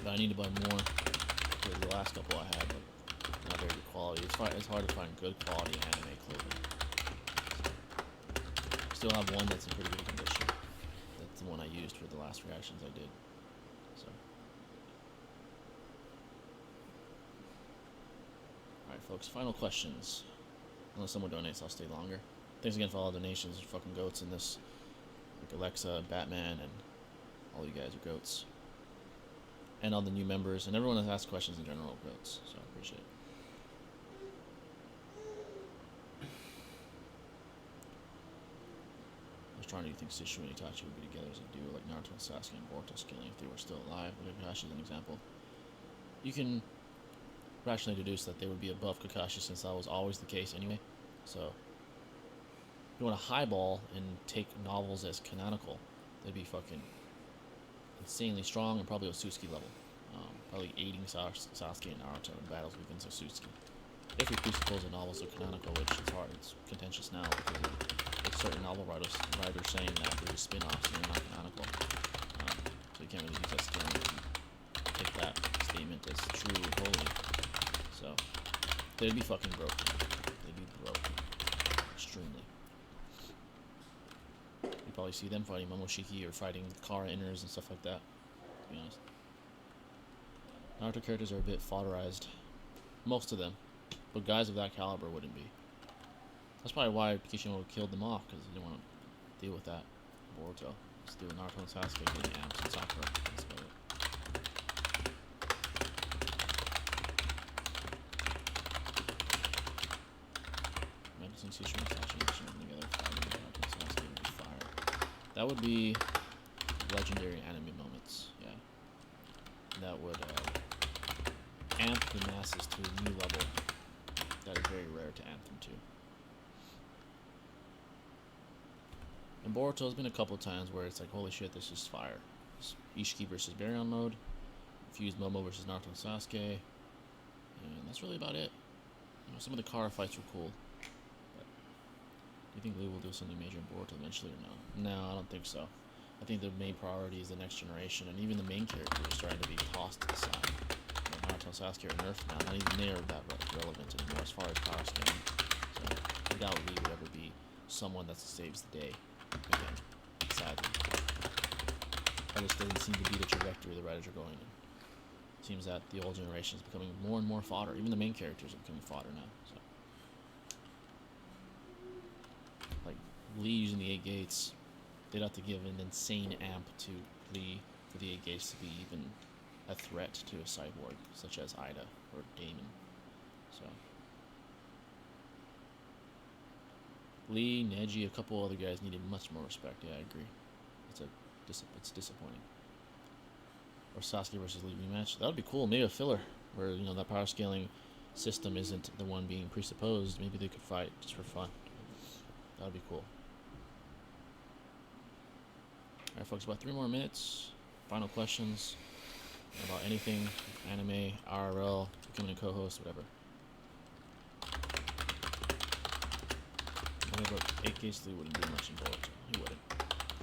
But I need to buy more because the last couple I had were not very good quality. It's hard to find good quality anime clothing. Still have one that's in pretty good condition. That's the one I used for the last reactions I did. So, alright folks, final questions. Unless someone donates, I'll stay longer. Thanks again for all the donations. You're fucking goats in this. Like Alexa, Batman, and all you guys are goats. And all the new members, and everyone that asks questions in general are goats. So I appreciate it. Trying to think Shishu and Itachi would be together as a duo, like Naruto and Sasuke and Boruto scaling if they were still alive. But Kakashi is an example. You can rationally deduce that they would be above Kakashi since that was always the case anyway. So, if you want to highball and take novels as canonical, they'd be fucking insanely strong and probably Otsutsuki level. Probably aiding Sasuke and Naruto in battles against Otsutsuki. If you presuppose the novels are canonical, which is hard, it's contentious now because of certain novel writers saying that they're just spin-offs and they're not canonical. So you can't really use that statement and take that statement as true and holy. So they'd be fucking broken. They'd be broken. Extremely. You probably see them fighting Momoshiki or fighting Kara Inners and stuff like that, to be honest. Naruto characters are a bit fodderized. Most of them. But guys of that caliber wouldn't be. That's probably why Kishimoto killed them off, because he didn't want to deal with that. Boruto. Just deal with Naruto and Sasuke getting amps and Sakura. That's about it. Imagine Shishu and Itachi together fighting Naruto and Sasuke would be fire. That would be legendary anime moments, yeah. That would amp the masses to a new level. That is very rare to amp them to. And Boruto's been a couple times where it's like, holy shit, this is fire. Ishiki versus Baryon mode, Fused Momo versus Naruto and Sasuke, and that's really about it. You know, some of the car fights were cool. But do you think Lee will do something major in Boruto eventually or no? No, I don't think so. I think the main priority is the next generation, and even the main characters are starting to be tossed to the side. You know, Naruto and Sasuke are nerfed now, not even near that relevant anymore as far as power scaling. So I doubt Lee would ever be someone that saves the day again, sadly. That just doesn't seem to be the trajectory the writers are going in. It seems that the old generation is becoming more and more fodder. Even the main characters are becoming fodder now. So, like Lee using the 8 gates, they'd have to give an insane amp to Lee for the 8 gates to be even a threat to a cyborg such as Ida or Damon. So Lee, Neji, a couple other guys needed much more respect. Yeah, I agree. It's disappointing. Or Sasuke versus Lee rematch. That would be cool. Maybe a filler where, you know, that power scaling system isn't the one being presupposed. Maybe they could fight just for fun. That would be cool. Alright, folks, about 3 more minutes. Final questions about anything, anime, IRL, becoming a co-host, whatever. I think about 8 gates Lee wouldn't do much in Boruto. He wouldn't.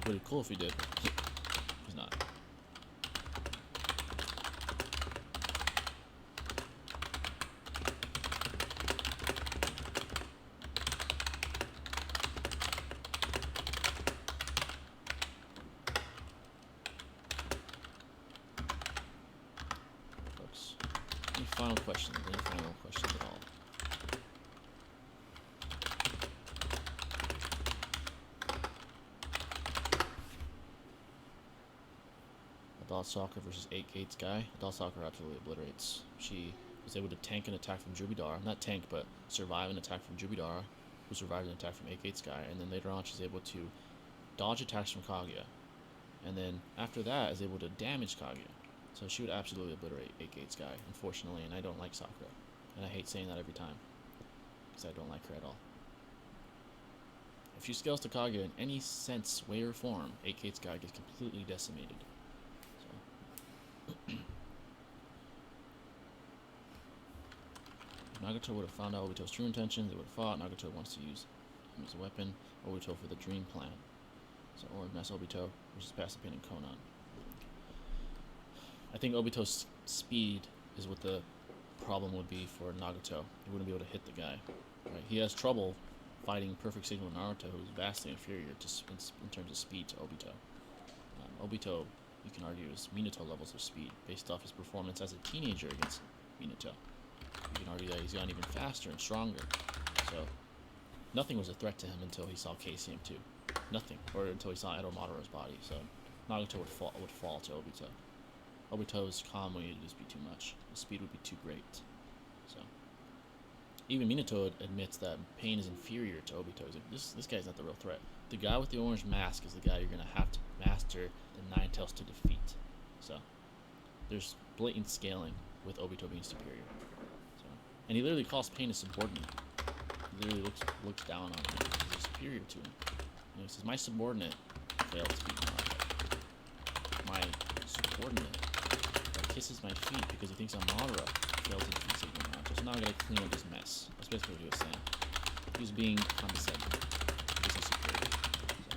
It would be cool if he did. He's not. Folks, any final questions? Any final questions at all? Adult Soccer versus 8 gates guy. Adult Soccer absolutely obliterates. She was able to tank an attack from Jubidara. Not tank, but survive an attack from Jubidara, who survived an attack from 8 gates guy. And then later on, she's able to dodge attacks from Kaguya. And then after that, is able to damage Kaguya. So she would absolutely obliterate 8 gates guy, unfortunately. And I don't like Sakura. And I hate saying that every time, because I don't like her at all. If she scales to Kaguya in any sense, way, or form, 8 gates guy gets completely decimated. If Nagato would have found out Obito's true intentions, they would have fought. Nagato wants to use him as a weapon. Obito for the dream plan. So, or mess Obito versus Pasapin and Konan. I think Obito's speed is what the problem would be for Nagato. He wouldn't be able to hit the guy. Right? He has trouble fighting Perfect Signal Naruto, who's vastly inferior in terms of speed to Obito. Obito, you can argue, is Minato levels of speed based off his performance as a teenager against Minato. You can argue that he's gotten even faster and stronger. So nothing was a threat to him until he saw KCM2. Nothing, or until he saw Edo Madora's body. So Nagato would fall to Obito. Obito's calm would just be too much. The speed would be too great. So even Minato admits that Pain is inferior to Obito. He's like, this guy's not the real threat. The guy with the orange mask is the guy you're gonna have to master the 9 tails to defeat. So there's blatant scaling with Obito being superior. So, and he literally calls Pain a subordinate. He literally looks down on him. He's superior to him. And he says, my subordinate failed to beat Naruto. My subordinate kisses my feet because he thinks I'm Madara failed to defeat Sigma Naruto. So now I gotta clean up this mess. That's basically what he was saying. He was being condescending because he's superior. So.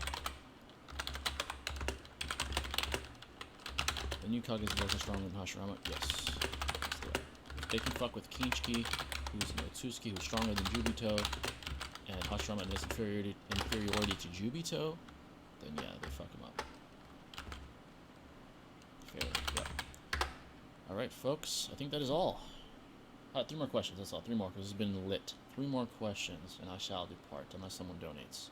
The new Kage is also stronger than Hashirama? Yes. If they can fuck with Kiichiki, who's Otsutsuki, who's stronger than Jubito, and Hashirama has inferiority to Jubito, then yeah, they fuck him up. Fair, yeah. Alright, folks, I think that is all. 3 more questions, that's all. 3 more, because it's been lit. 3 more questions, and I shall depart, unless someone donates.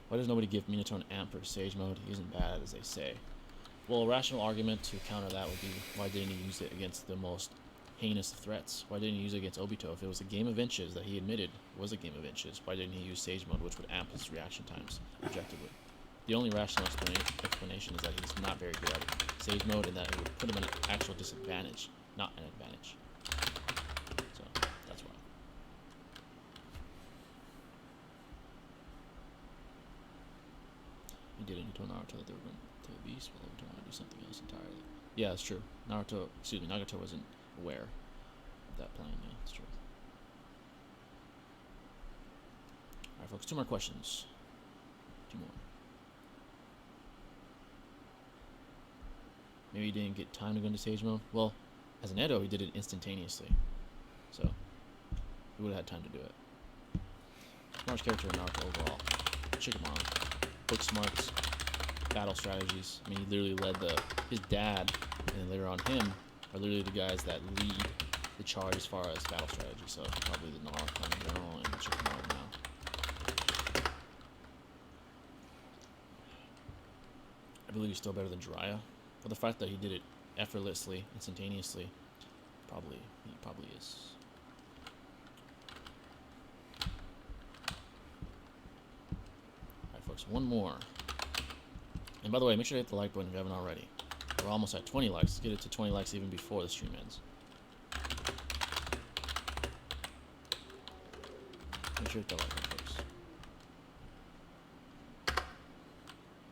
Why does nobody give Minato an amp for Sage Mode? He isn't bad, as they say. Well, a rational argument to counter that would be, why didn't he use it against the most heinous of threats? Why didn't he use it against Obito? If it was a game of inches that he admitted was a game of inches, why didn't he use Sage Mode, which would amp his reaction times objectively? The only rational explanation is that he's not very good at Sage Mode, and that it would put him in an actual disadvantage, not an advantage. So, that's why. didn't. He told Naruto that they were going to the beast, but they were going to do something else entirely. Yeah, that's true. Nagato wasn't aware of that plan. Yeah, that's true. Alright, folks, 2 more questions. 2 more. Maybe he didn't get time to go into stage mode. Well, as an Edo, he did it instantaneously. So, he would have had time to do it. Smartest character in Naruto overall. Shikamaru. Book smarts. Battle strategies. I mean, he literally led his dad, and then later on him, are literally the guys that lead the charge as far as battle strategy. So, probably the Naruto in general and Shikamaru now. I believe he's still better than Jiraiya. For the fact that he did it effortlessly, instantaneously, he probably is. Alright folks, 1 more. And by the way, make sure to hit the like button if you haven't already. We're almost at 20 likes. Let's get it to 20 likes even before the stream ends. Make sure to hit the like button, folks.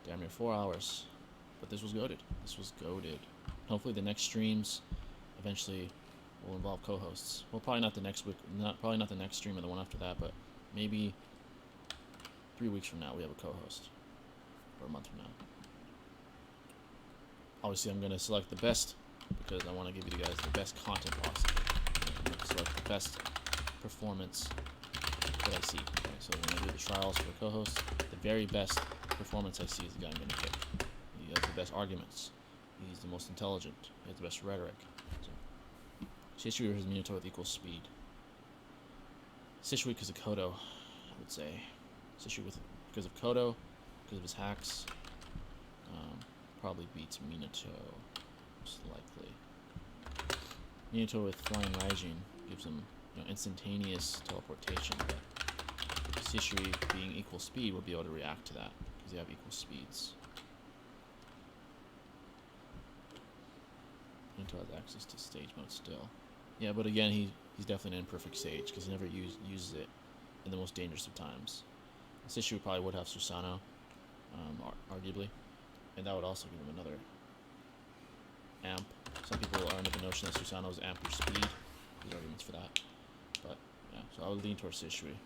Damn near 4 hours. But this was goated. This was goated. Hopefully the next streams eventually will involve co-hosts. Well, probably not the next week. Probably not the next stream or the one after that, but maybe 3 weeks from now we have a co-host. Or a month from now. Obviously, I'm going to select the best because I want to give you guys the best content possible. I'm going to select the best performance that I see. Okay, so when I do the trials for co-hosts, the very best performance I see is the guy I'm going to pick. He has the best arguments. He's the most intelligent. He has the best rhetoric. So, Shishui versus Minato with equal speed. Shishui because of Kodo, I would say. Shishui because of Kodo, because of his hacks. Probably beats Minato, most likely. Minato with Flying Raijin gives him instantaneous teleportation, but Shishui being equal speed will be able to react to that because they have equal speeds. Minato has access to stage mode still. Yeah, but again, he's definitely an imperfect sage because he never uses it in the most dangerous of times. Shishui probably would have Susanoo, arguably. And that would also give him another amp. Some people are under the notion that Susanoo's amp your speed. There's arguments for that. But, yeah, so I would lean towards Shishui.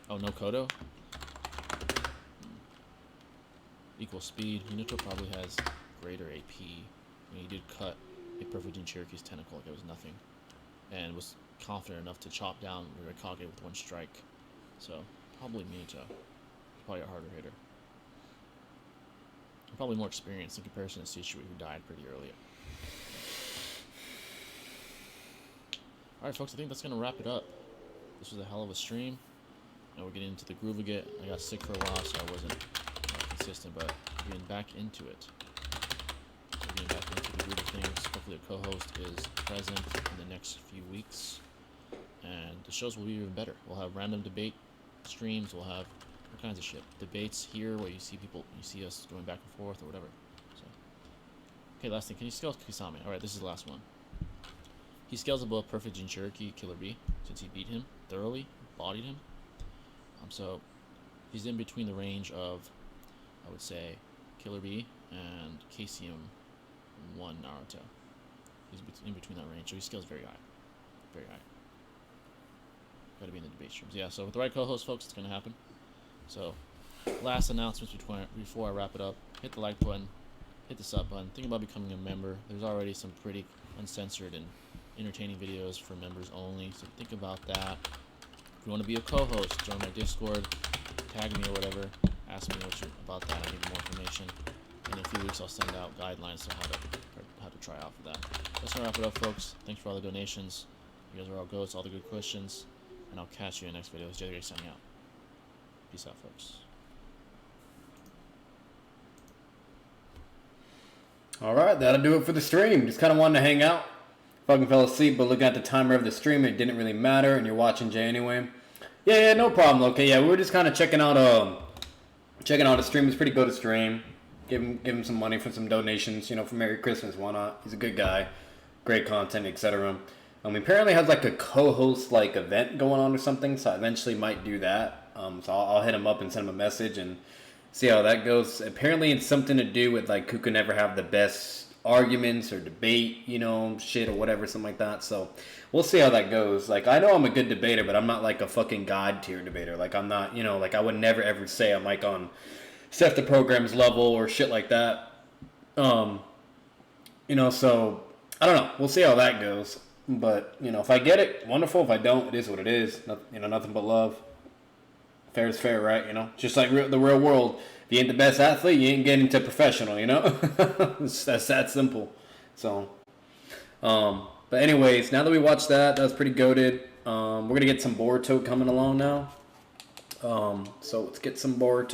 Oh, no Kodo? Equal speed. Minato probably has greater AP. I mean, he did cut a perfect Jinchuriki's tentacle like it was nothing. And was confident enough to chop down Rikage with 1 strike. So, probably Minato. Probably a harder hitter. Probably more experienced in comparison to Shishui, who died pretty early. Alright, folks, I think that's going to wrap it up. This was a hell of a stream. Now we're getting into the groove again. I got sick for a while, so I wasn't consistent, but getting back into it. We're getting back into the groove of things. Hopefully a co-host is present in the next few weeks. And the shows will be even better. We'll have random debate streams. We'll have all kinds of shit. Debates here where you see us going back and forth or whatever. So, okay, last thing. Can you scale Kisame? Alright, this is the last one. He scales above perfect Jinchuriki Killer B since he beat him thoroughly, bodied him. So he's in between the range of, I would say, Killer B and KCM 1 Naruto. He's in between that range, so he scales very high. Very high. Gotta be in the debate streams. Yeah, so with the right co-host, folks, it's gonna happen. So, last announcements before I wrap it up. Hit the like button, hit the sub button. Think about becoming a member. There's already some pretty uncensored and entertaining videos for members only, so think about that. If you want to be a co-host, join my Discord, tag me or whatever, ask me about that. I need more information. In a few weeks, I'll send out guidelines on how to try out for that. That's gonna wrap it up, folks. Thanks for all the donations. You guys are all goats, all the good questions, and I'll catch you in the next video. It's JTHEGREAT signing out. Peace out, folks. Alright, that'll do it for the stream. Just kind of wanted to hang out. Fucking fell asleep, but looking at the timer of the stream, it didn't really matter, and you're watching Jay anyway. Yeah, no problem. Okay, yeah, we were just kind of checking out the stream. It's pretty good to stream. Give him some money for some donations, for Merry Christmas. Why not? He's a good guy, great content, etc. He apparently has like a co-host event going on or something, so I eventually might do that. So I'll hit him up and send him a message and See how that goes. Apparently, it's something to do with like who can ever have the best arguments or debate, you know, shit or whatever, something like that. So we'll see how that goes. Like, I know I'm a good debater, but I'm not like a fucking god tier debater. Like, I'm not, you know, like I would never ever say I'm like on Seth the Program's level or shit like that. You know, so I don't know. We'll see how that goes. But you know, if I get it, wonderful. If I don't, it is what it is. You know, nothing but love. Fair is fair, right? You know, just like the real world. If you ain't the best athlete, you ain't getting to professional. You know, that's that simple. So, but anyways, now that we watched that, that was pretty goated. We're gonna get some Boruto coming along now. So let's get some Boruto.